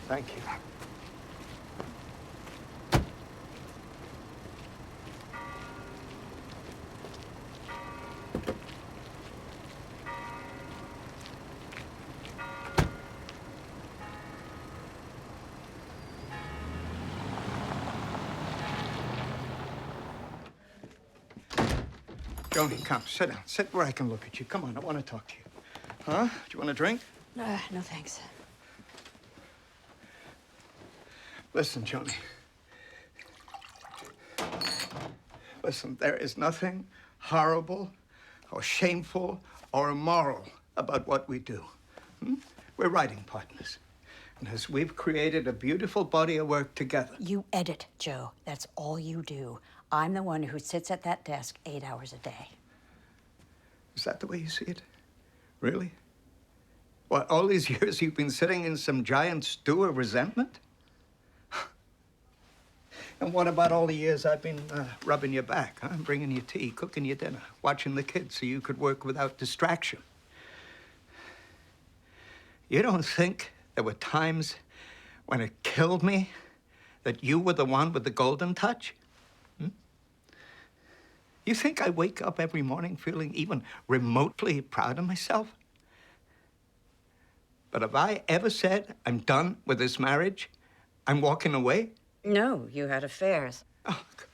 Thank you. Joni, come, sit down. Sit where I can look at you. Come on, I want to talk to you. Huh? Do you want a drink? No, thanks. Listen, Joni. Listen, there is nothing horrible or shameful or immoral about what we do. We're writing partners. And as we've created a beautiful body of work together. You edit, Joe. That's all you do. I'm the one who sits at that desk 8 hours a day. Is that the way you see it? Really? What, all these years you've been sitting in some giant stew of resentment? And what about all the years I've been rubbing your back, huh? Bringing you tea, cooking you dinner, watching the kids so you could work without distraction? You don't think there were times when it killed me that you were the one with the golden touch? You think I wake up every morning feeling even remotely proud of myself? But have I ever said I'm done with this marriage? I'm walking away? No, you had affairs. Oh, good.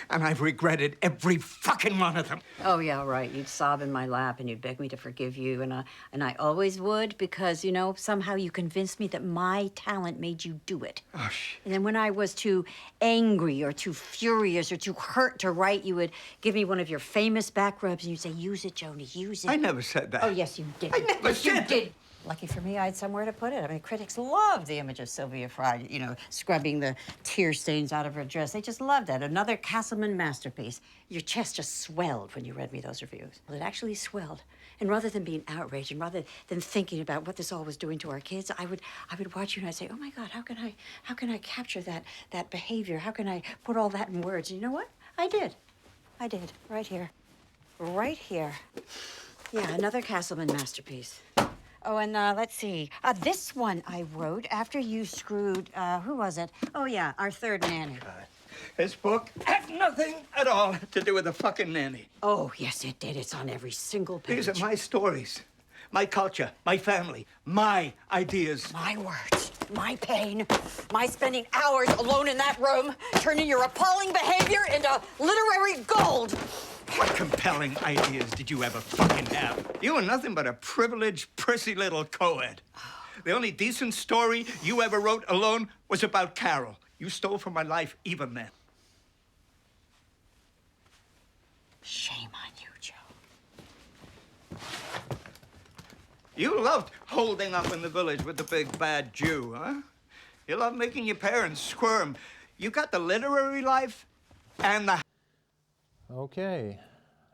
And I've regretted every fucking one of them. Oh, yeah, right. You'd sob in my lap and you'd beg me to forgive you. And I always would because, you know, somehow you convinced me that my talent made you do it. Oh, shit. And then when I was too angry or too furious or too hurt to write, you would give me one of your famous back rubs and you'd say, use it, Joni, use it. I never said that. Oh, yes, you did. I never yes, you said did. Lucky for me, I had somewhere to put it. I mean, critics loved the image of Sylvia Fry, you know, scrubbing the tear stains out of her dress. They just loved that. Another Castleman masterpiece. Your chest just swelled when you read me those reviews. Well, it actually swelled. And rather than being outraged and rather than thinking about what this all was doing to our kids, I would watch you and I'd say, oh my God, how can I capture that behavior? How can I put all that in words? And you know what? I did. Right here. Right here. Yeah, another Castleman masterpiece. Oh, and let's see. This one I wrote after you screwed, who was it? Oh, yeah, our third nanny. This book had nothing at all to do with the fucking nanny. Oh, yes, it did. It's on every single page. These are my stories, my culture, my family, my ideas. My words. My pain, my spending hours alone in that room, turning your appalling behavior into literary gold. What compelling ideas did you ever fucking have? You were nothing but a privileged, prissy little co-ed. The only decent story you ever wrote alone was about Carol. You stole from my life even then. Shame on you, Joe. You loved holding up in the village with the big bad Jew, huh? You loved making your parents squirm. You got the literary life and the... Okay.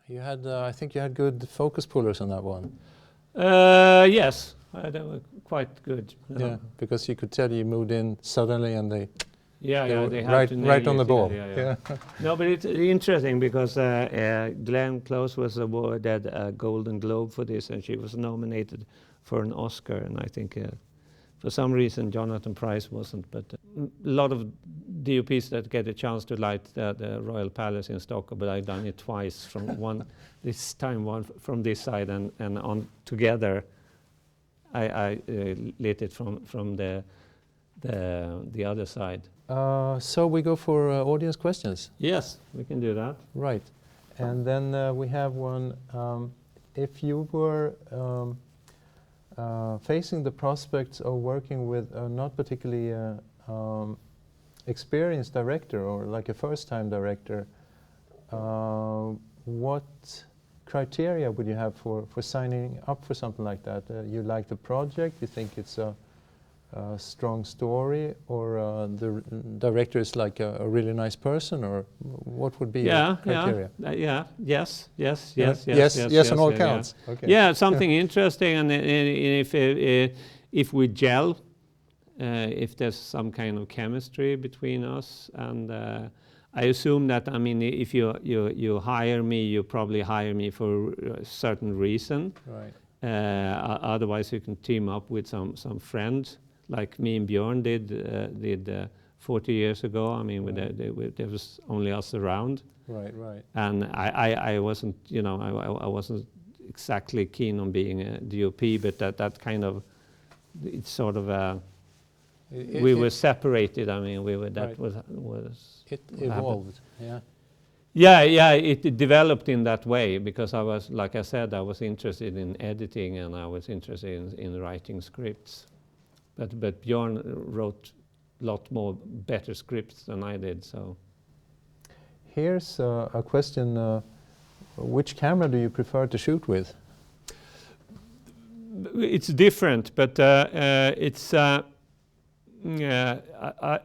You had, I think you had good focus pullers on that one. Yes, they were quite good. Yeah, because you could tell you moved in suddenly and they... they had right, to nail right on it, the ball. Yeah. No, but it's interesting because Glenn Close was awarded a Golden Globe for this, and she was nominated for an Oscar. And I think for some reason Jonathan Pryce wasn't. But a lot of DOPs that get a chance to light the Royal Palace in Stockholm, but I've done it twice from one from this side and on together. I lit it from the other side. So we go for audience questions. Yes, we can do that. Right. And then we have one. If you were facing the prospects of working with a not particularly experienced director or like a first-time director, what criteria would you have for signing up for something like that? You like the project? You think it's a strong story, or the director is like a really nice person, or what would be your criteria? Yes on all counts. Yeah. Okay. Yeah, something interesting, and if we gel, if there's some kind of chemistry between us, and I assume that, I mean, if you hire me, you probably hire me for a certain reason. Right. Otherwise, you can team up with some friend, like me and Björn did 40 years ago. I mean, there was only us around. Right. And I wasn't, I wasn't exactly keen on being a DOP, but that kind of, it's sort of we were separated. I mean, that was it evolved. Happened. Yeah, it developed in that way because I was, like I said, I was interested in editing and I was interested in writing scripts. But Björn wrote a lot more better scripts than I did. So here's a question: which camera do you prefer to shoot with? It's different, but it's. I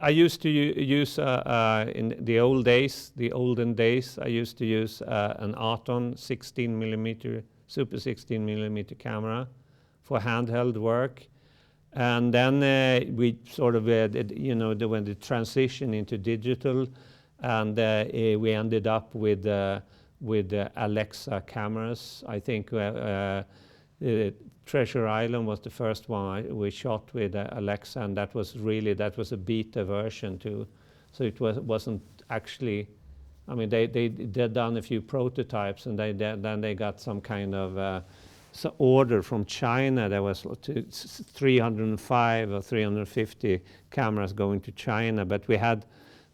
used to use in the olden days. I used to use an Aton 16mm Super 16mm camera for handheld work. And then we sort of, when the transition into digital, and we ended up with Alexa cameras. I think Treasure Island was the first one we shot with Alexa, and that was a beta version too. So it wasn't actually. I mean, they'd done a few prototypes, and then they got some kind of. Order from China. There was 305 or 350 cameras going to China, but we had,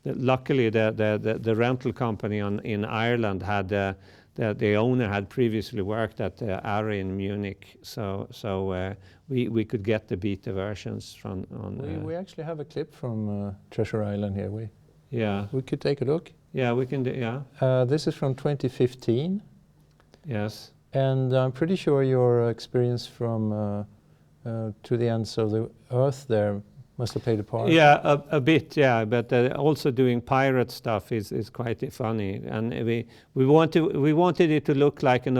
luckily the rental company in Ireland had, the owner had previously worked at ARRI in Munich, so we could get the beta versions from. We actually have a clip from Treasure Island here. We could take a look. Yeah, we can do. Yeah. This is from 2015. Yes. And I'm pretty sure your experience from to the ends of the earth there must have played a part. Yeah, a bit, yeah. But also doing pirate stuff is quite funny. And we wanted it to look like an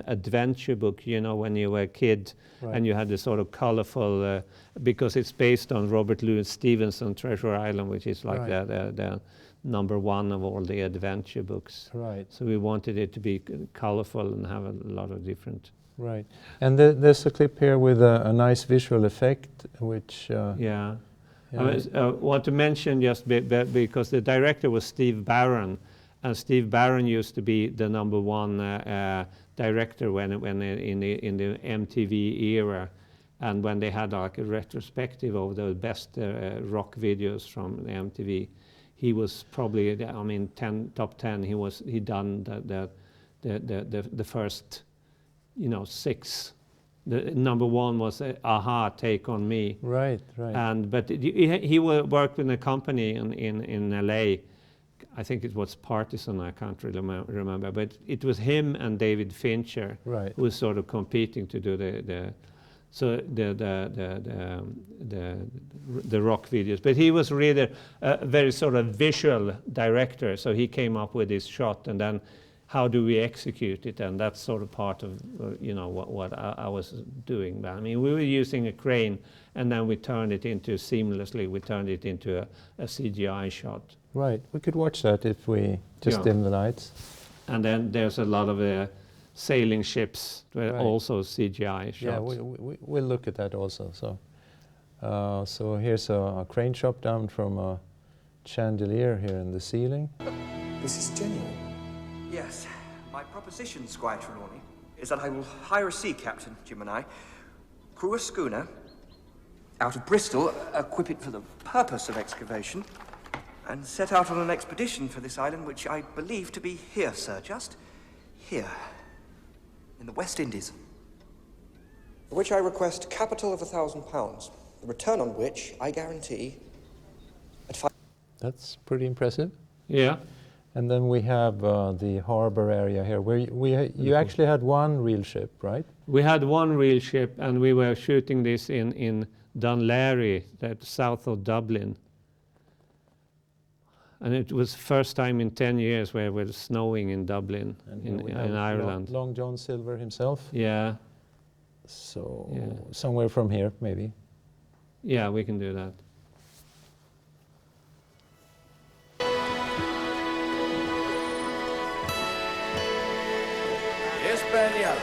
adventure book, when you were a kid, and you had this sort of colorful, because it's based on Robert Louis Stevenson Treasure Island, which is like the number one of all the adventure books. Right. So we wanted it to be colorful and have a lot of different. Right. And there's a clip here with a nice visual effect, which. I want to mention just because the director was Steve Barron, and Steve Barron used to be the number one director when in the MTV era. And when they had like a retrospective of the best rock videos from the MTV, he was probably, I mean, top 10. He done the first, you know, 6. The number 1 was Aha, Take on Me. Right, right. But he worked with a company in LA. I think it was Partisan, I can't really remember, but it was him and David Fincher who was sort of competing to do the rock videos. But he was really a very sort of visual director, so he came up with this shot, and then how do we execute it? And that's sort of part of you know what I was doing. But I mean, we were using a crane, and then we turned it into seamlessly. We turned it into a CGI shot. Right. We could watch that if we just dim the lights. And then there's a lot of sailing ships, also CGI shots. Yeah, we'll look at that also. So here's a crane shot down from a chandelier here in the ceiling. This is genuine. Yes. My proposition, Squire Trelawney, is that I will hire a sea captain, Jim and I, crew a schooner out of Bristol, equip it for the purpose of excavation, and set out on an expedition for this island, which I believe to be here, sir, just here, in the West Indies. For which I request capital of £1,000, the return on which I guarantee at 5. That's pretty impressive. Yeah. And then we have the harbor area here, where you actually had one real ship, right? We had one real ship, and we were shooting this in Dunleary, that's south of Dublin. And it was the first time in 10 years where it was snowing in Dublin, in Ireland. Long John Silver himself. Yeah. So somewhere from here, maybe. Yeah, we can do that. España.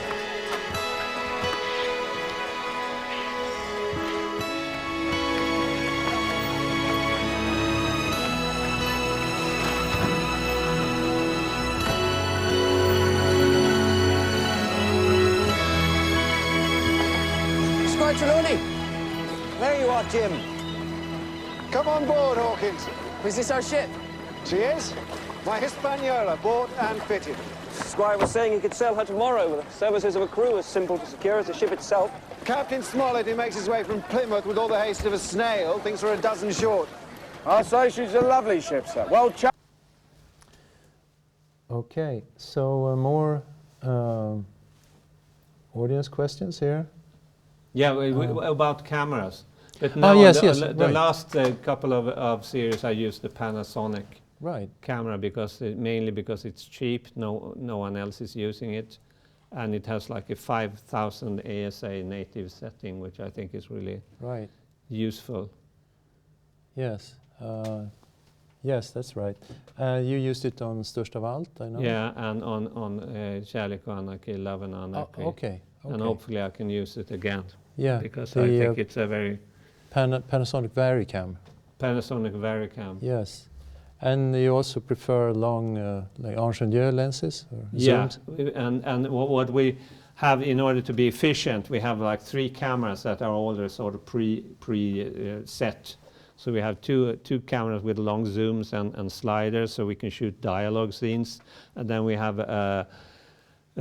Squire Trelawney! There you are, Jim. Come on board, Hawkins. Is this our ship? She is. My Hispaniola, bought and fitted. Squire was saying he could sail her tomorrow with the services of a crew as simple to secure as the ship itself. Captain Smollett, who makes his way from Plymouth with all the haste of a snail, thinks we're a dozen short. I say she's a lovely ship, sir. Well, Okay, so more audience questions here? Yeah, about cameras. But now the last couple of series I used the Panasonic camera mainly because it's cheap. No one else is using it, and it has like a 5,000 ASA native setting, which I think is really useful. Yes, yes, that's right. You used it on Störst av allt, I know. Yeah, and on Kärlek och Anarchy, Love and Anarchy. Okay. And hopefully I can use it again. Yeah, because I think it's a very Panasonic Varicam. Panasonic Varicam. Yes, and you also prefer long like ingenieur lenses or zooms? Yeah, and what we have in order to be efficient, we have like 3 cameras that are all sort of pre-set. So we have two cameras with long zooms and sliders, so we can shoot dialogue scenes, and then we have a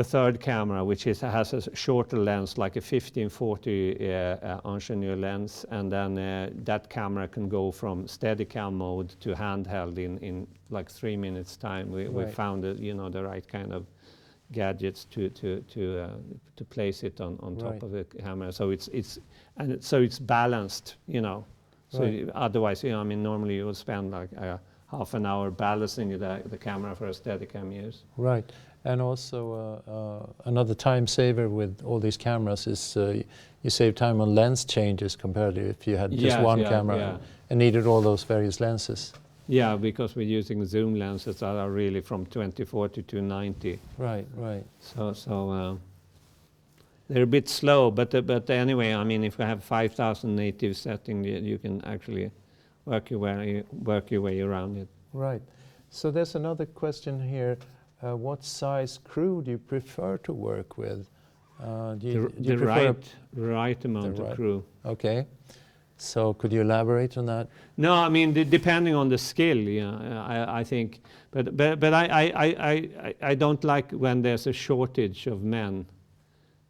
third camera which has a shorter lens, like a 1540 ingenieur lens, and then that camera can go from Steadicam mode to handheld in like 3 minutes time. We found the right kind of gadgets to place it on top of the camera, so it's balanced, So otherwise, I mean, normally you would spend like half an hour balancing the camera for a Steadicam use. Right. And also another time saver with all these cameras is you save time on lens changes compared to if you had just one camera and needed all those various lenses. Yeah, because we're using zoom lenses that are really from 24 to 290. Right. So they're a bit slow, but anyway, I mean, if you have 5,000 native setting, you can actually work your way around it. Right. So there's another question here. What size crew do you prefer to work with? Do you prefer right amount of crew. Okay. So could you elaborate on that? No, I mean depending on the skill, I think, but I don't like when there's a shortage of men.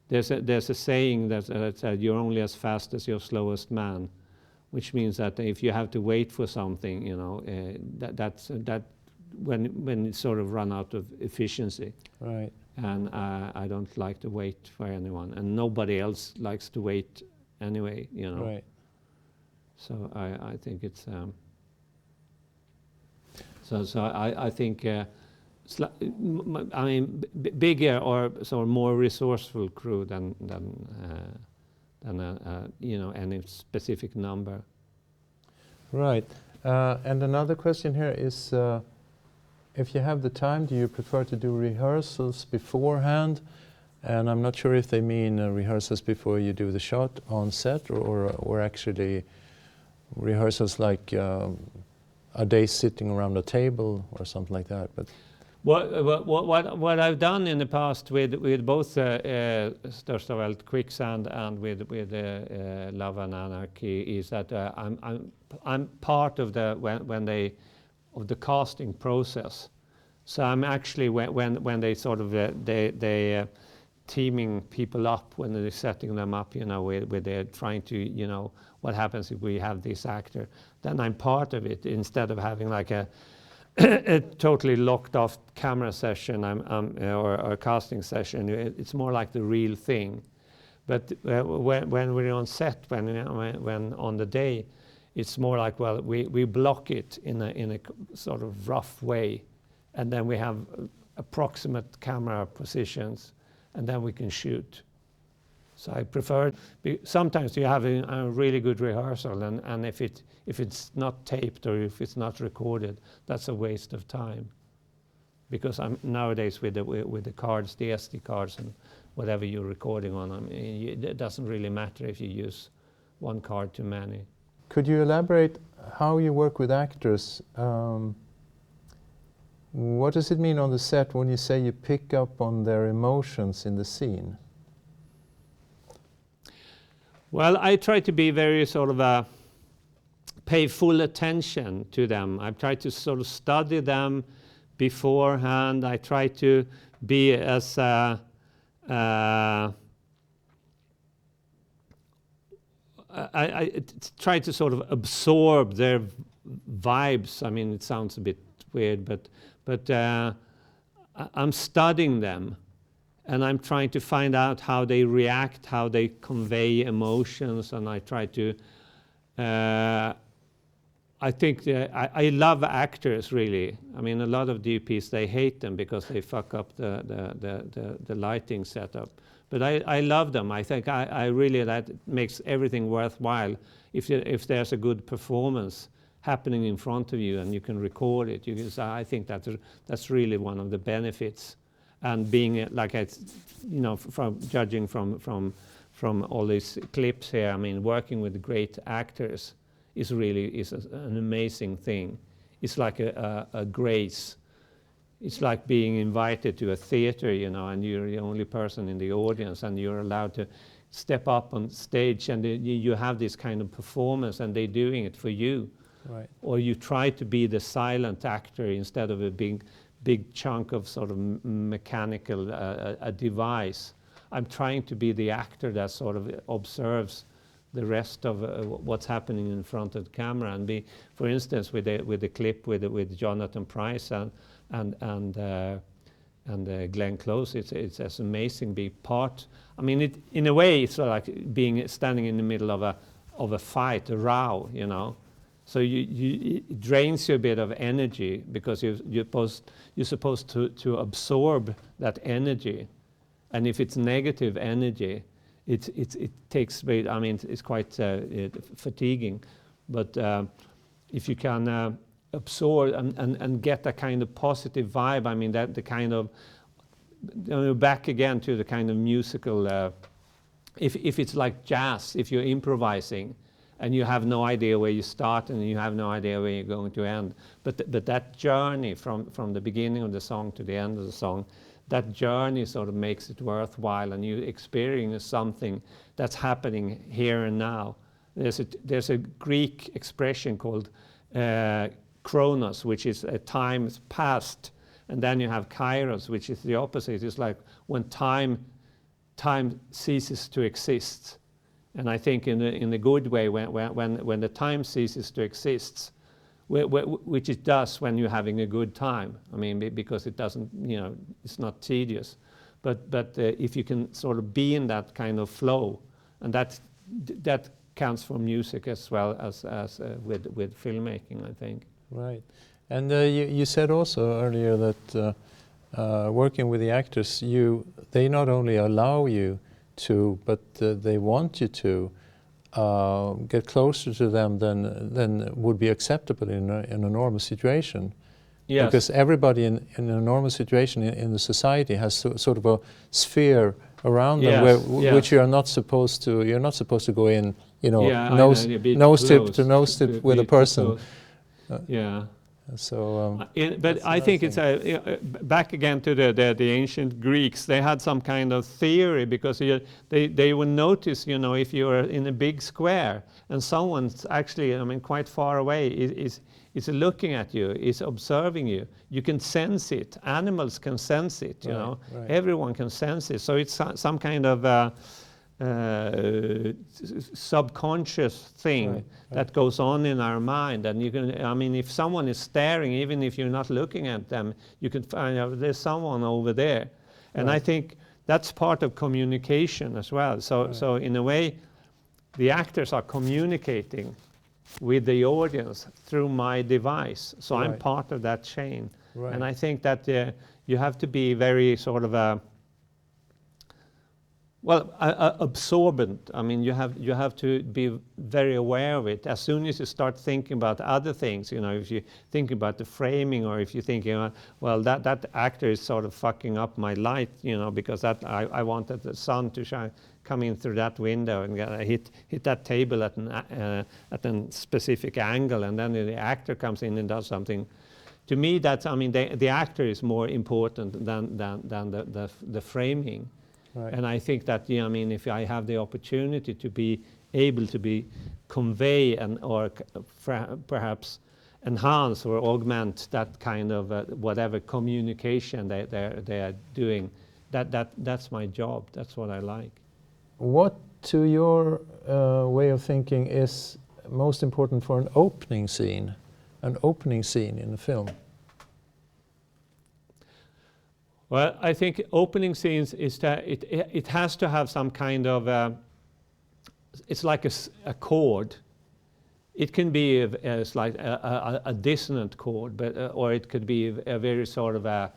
There's a saying that said you're only as fast as your slowest man, which means that if you have to wait for something, that's when it sort of run out of efficiency. Right. And I don't like to wait for anyone, and nobody else likes to wait anyway, Right. So I think it's I think I mean bigger or sort of more resourceful crew than any specific number. Right. And another question here is, if you have the time, do you prefer to do rehearsals beforehand? And I'm not sure if they mean rehearsals before you do the shot on set, or actually rehearsals like a day sitting around a table or something like that. But what I've done in the past with both Störst av allt Quicksand and with Love and Anarchy is that I'm part of the of the casting process. So I'm actually when they sort of they teaming people up, when they're setting them up, where they're trying to, what happens if we have this actor, then I'm part of it instead of having like a totally locked off camera session or a casting session. It's more like the real thing. But when we're on set, when on the day, it's more like, well, we block it in a sort of rough way, and then we have approximate camera positions, and then we can shoot. So I prefer, sometimes you have a really good rehearsal, and if it's not taped or if it's not recorded, that's a waste of time. Because nowadays with the cards, the SD cards and whatever you're recording on, it doesn't really matter if you use one card too many. Could you elaborate how you work with actors? What does it mean on the set when you say you pick up on their emotions in the scene? Well, I try to be very sort of pay full attention to them. I try to sort of study them beforehand. I try to be as I try to sort of absorb their vibes. I mean, it sounds a bit weird, but I'm studying them, and I'm trying to find out how they react, how they convey emotions, and I try to. I think I love actors, really. I mean, a lot of DPs, they hate them because they fuck up the lighting setup. But I love them. I think I really, that makes everything worthwhile if there's a good performance happening in front of you and you can record it. I think that's really one of the benefits. And being like from judging from all these clips here, I mean, working with great actors is an amazing thing. It's like a grace. It's like being invited to a theater, and you're the only person in the audience, and you're allowed to step up on stage, and you have this kind of performance, and they're doing it for you. Right. Or you try to be the silent actor instead of a big chunk of sort of mechanical a device. I'm trying to be the actor that sort of observes the rest of what's happening in front of the camera, and be, for instance, with the clip with Jonathan Pryce and Glenn Close, it's as amazing be part. I mean, in a way, it's like standing in the middle of a fight, a row, So it drains you a bit of energy because you're supposed to absorb that energy, and if it's negative energy, it takes. I mean, it's quite fatiguing, but if you can absorb and get a kind of positive vibe, I mean, that the kind of back again to the kind of musical. If it's like jazz, if you're improvising, and you have no idea where you start and you have no idea where you're going to end, but that journey from the beginning of the song to the end of the song, that journey sort of makes it worthwhile, and you experience something that's happening here and now. There's a Greek expression called chronos, which is a time past, and then you have kairos, which is the opposite. It's like when time ceases to exist. And I think in the good way, when the time ceases to exist, which it does when you're having a good time. I mean, because it doesn't, it's not tedious. But if you can sort of be in that kind of flow, and that counts for music as well as with filmmaking, I think. Right. And you said also earlier that working with the actors, they not only allow you to, but they want you to get closer to them than would be acceptable in a normal situation. Yes. Because everybody in a normal situation in the society has sort of a sphere around them which you're not supposed to go in, nose tip to nose tip with a person. But I think it's back again to the ancient Greeks. They had some kind of theory, because they would notice, if you're in a big square and someone's actually, quite far away, is looking at you, is observing you. You can sense it. Animals can sense it. Right. Everyone can sense it. So it's some kind of subconscious thing that goes on in our mind, and you can, if someone is staring, even if you're not looking at them, you can find out there's someone over there. And I think that's part of communication as well. So in a way, the actors are communicating with the audience through my device. So I'm part of that chain. And I think that you have to be very sort of absorbent. You have to be very aware of it. As soon as you start thinking about other things, if you think about the framing, or if you're thinking, well, that actor is sort of fucking up my light, because I wanted the sun to shine, come in through that window and hit that table at a specific angle, and then the actor comes in and does something. To me, that's the actor is more important than the framing. Right. And I think that if I have the opportunity to be able to convey or perhaps enhance or augment that kind of whatever communication they are doing, that's my job. That's what I like. What, to your way of thinking, is most important for an opening scene in a film? Well, I think opening scenes is that it has to have some kind of it's like a chord. It can be it's like a dissonant chord, but or it could be a very sort of a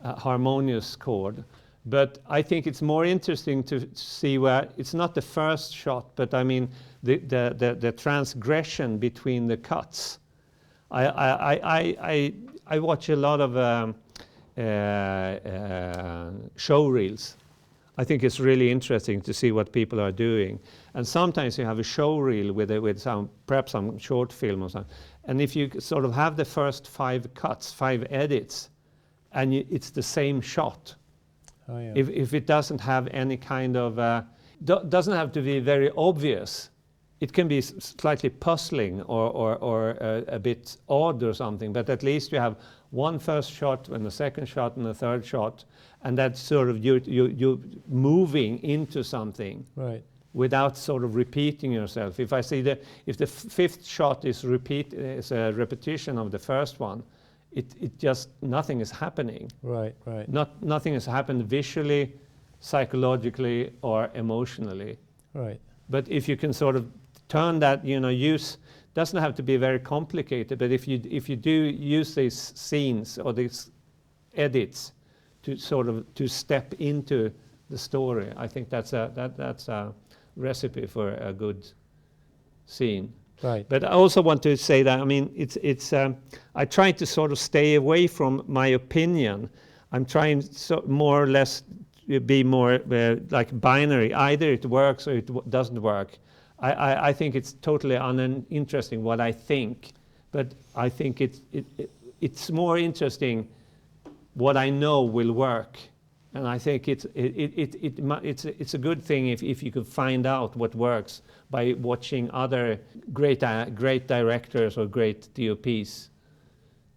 harmonious chord. But I think it's more interesting to see where it's not the first shot, but the transgression between the cuts. I watch a lot of show reels. I think it's really interesting to see what people are doing. And sometimes you have a show reel with perhaps some short film or something. And if you sort of have the first 5 cuts, 5 edits, and it's the same shot. Oh, yeah. If it doesn't have any kind of, doesn't have to be very obvious. It can be slightly puzzling or a bit odd or something, but at least you have one first shot and the second shot and the third shot, and that's sort of you moving into something without sort of repeating yourself. If I see if the 5th shot is a repetition of the first one, it just nothing is happening. Right. Nothing has happened visually, psychologically, or emotionally. Right. But if you can sort of turn that, doesn't have to be very complicated, but if you do use these scenes or these edits to sort of to step into the story, I think that's a recipe for a good scene. Right. But I also want to say that it's I try to sort of stay away from my opinion. I'm trying more or less be more like binary. Either it works or it doesn't work. I think it's totally uninteresting what I think, but I think it's more interesting what I know will work And I think it's a good thing if you could find out what works by watching other great directors or great DOPs.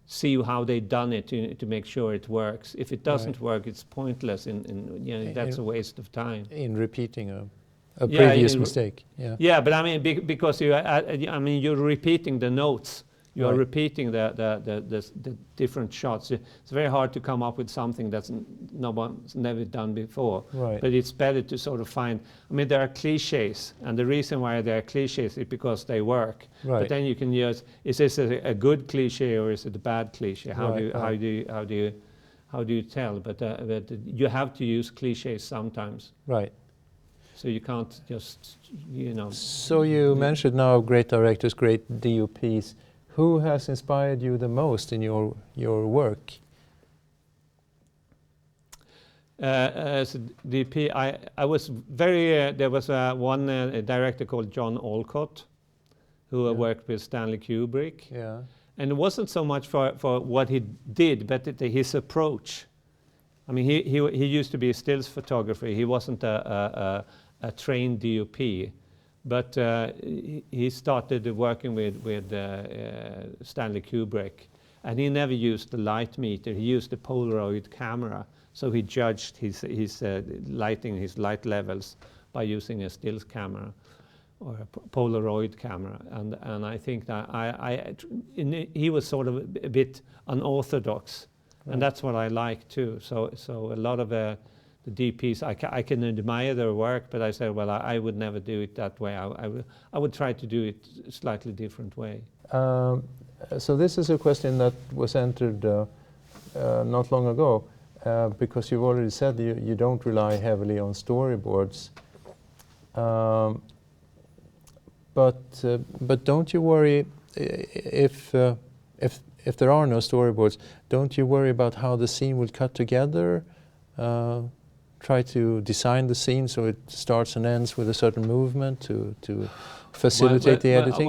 See how they've done it to make sure it works. If it doesn't work, it's pointless. That's a waste of time. In repeating a previous mistake. Yeah. Yeah, but I mean because you're repeating the notes. You are repeating the different shots. It's very hard to come up with something that's no one's never done before. Right. But it's better to sort of find. I mean, there are cliches, and the reason why there are cliches is because they work. Right. But then you can use: is this a good cliche or is it a bad cliche? How do you tell? But you have to use cliches sometimes. Right. So you can't just So you mentioned now great directors, great DOPs. Who has inspired you the most in your work? As a DP, I was very. There was one director called John Alcott, who worked with Stanley Kubrick. Yeah. And it wasn't so much for what he did, but his approach. I mean, he used to be a stills photographer. He wasn't a trained DOP. But he started working with Stanley Kubrick, and he never used the light meter. He used the Polaroid camera. So he judged his lighting, his light levels, by using a stills camera or a Polaroid camera. And I think that he was sort of a bit unorthodox, and that's what I like too. So a lot of the DPs, I can admire their work, but I say, well, I would never do it that way. I would try to do it a slightly different way. So this is a question that was entered not long ago, because you've already said you don't rely heavily on storyboards. But don't you worry if there are no storyboards? Don't you worry about how the scene will cut together? Try to design the scene so it starts and ends with a certain movement to facilitate the editing?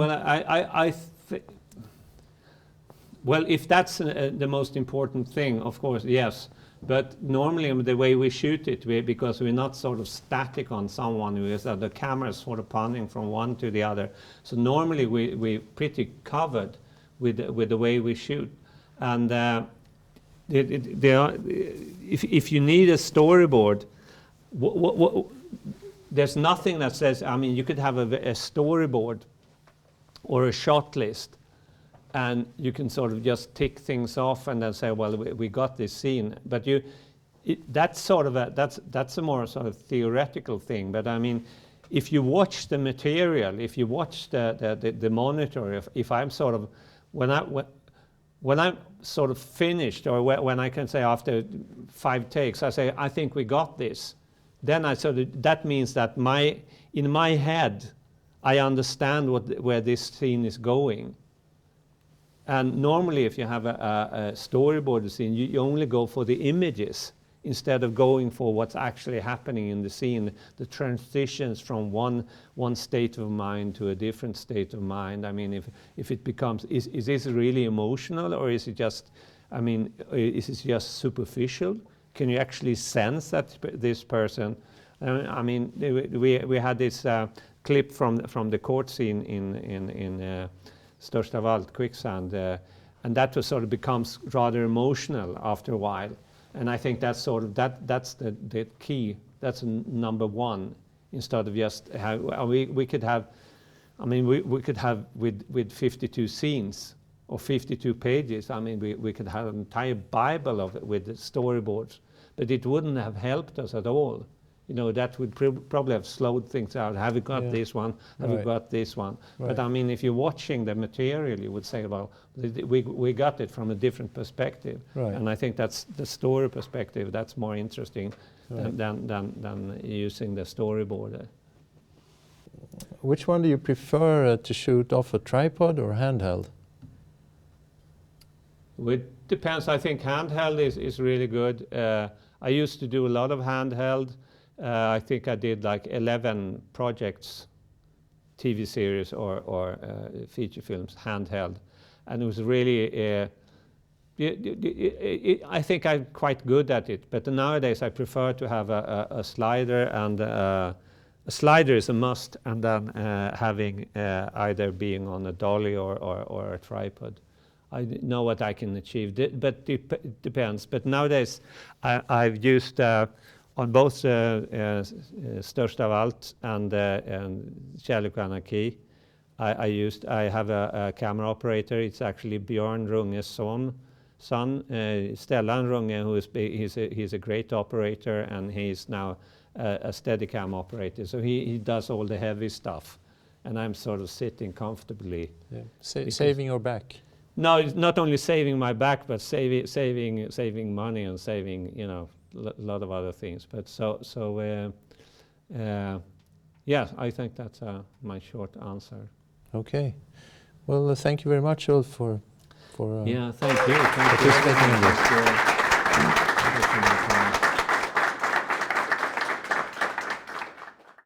Well, if that's the most important thing, of course, yes. But normally the way we shoot it, because we're not sort of static on someone, the camera is sort of panning from one to the other. So normally we're pretty covered with the way we shoot. And if you need a storyboard, there's nothing that says, I mean, you could have a storyboard or a shot list, and you can sort of just tick things off and then say, well, we got this scene. But that's a more sort of theoretical thing. But I mean, if you watch the material, if you watch the monitor, if I'm sort of, when I'm sort of finished, or when I can say after 5 takes, I say, I think we got this. Then that means that in my head, I understand where this scene is going. And normally if you have a storyboard scene, you only go for the images instead of going for what's actually happening in the scene, the transitions from one state of mind to a different state of mind. I mean, if it becomes, is this really emotional, or is it just, I mean, is it just superficial? Can you actually sense that this person? I mean, we had this clip from the court scene in Största Wald, Quicksand, and that was sort of becomes rather emotional after a while. And I think that's sort of that's the key. That's number one. Instead of just we could have, I mean, we could have with 52 scenes or 52 pages. I mean, we could have an entire Bible of it with the storyboards, but it wouldn't have helped us at all. You know, that would probably have slowed things out. Have we got this one? Have we got this one? Right. But I mean, if you're watching the material, you would say, well, we got it from a different perspective. Right. And I think that's the story perspective. That's more interesting than using the storyboard. Which one do you prefer to shoot off a tripod or handheld? It depends. I think handheld is really good. I used to do a lot of handheld. I think I did like 11 projects, TV series or feature films, handheld. And it was really I think I'm quite good at it, but nowadays I prefer to have a slider, and a slider is a must, and then having either being on a dolly or a tripod. I know what I can achieve, but it depends. But nowadays I've used on both Störst av allt and Kärlek och anarki. I have a camera operator. It's actually Björn Runge's son, Stellan Runge, he's a great operator, and he's now a Steadicam operator. So he does all the heavy stuff, and I'm sort of sitting comfortably. Yeah. Saving your back. No, it's not only saving my back, but saving money and saving, you know, a lot of other things. But yeah, I think that's my short answer. Okay. Well, thank you very much, Ulf, for yeah, thank you. Thank participating in this. You.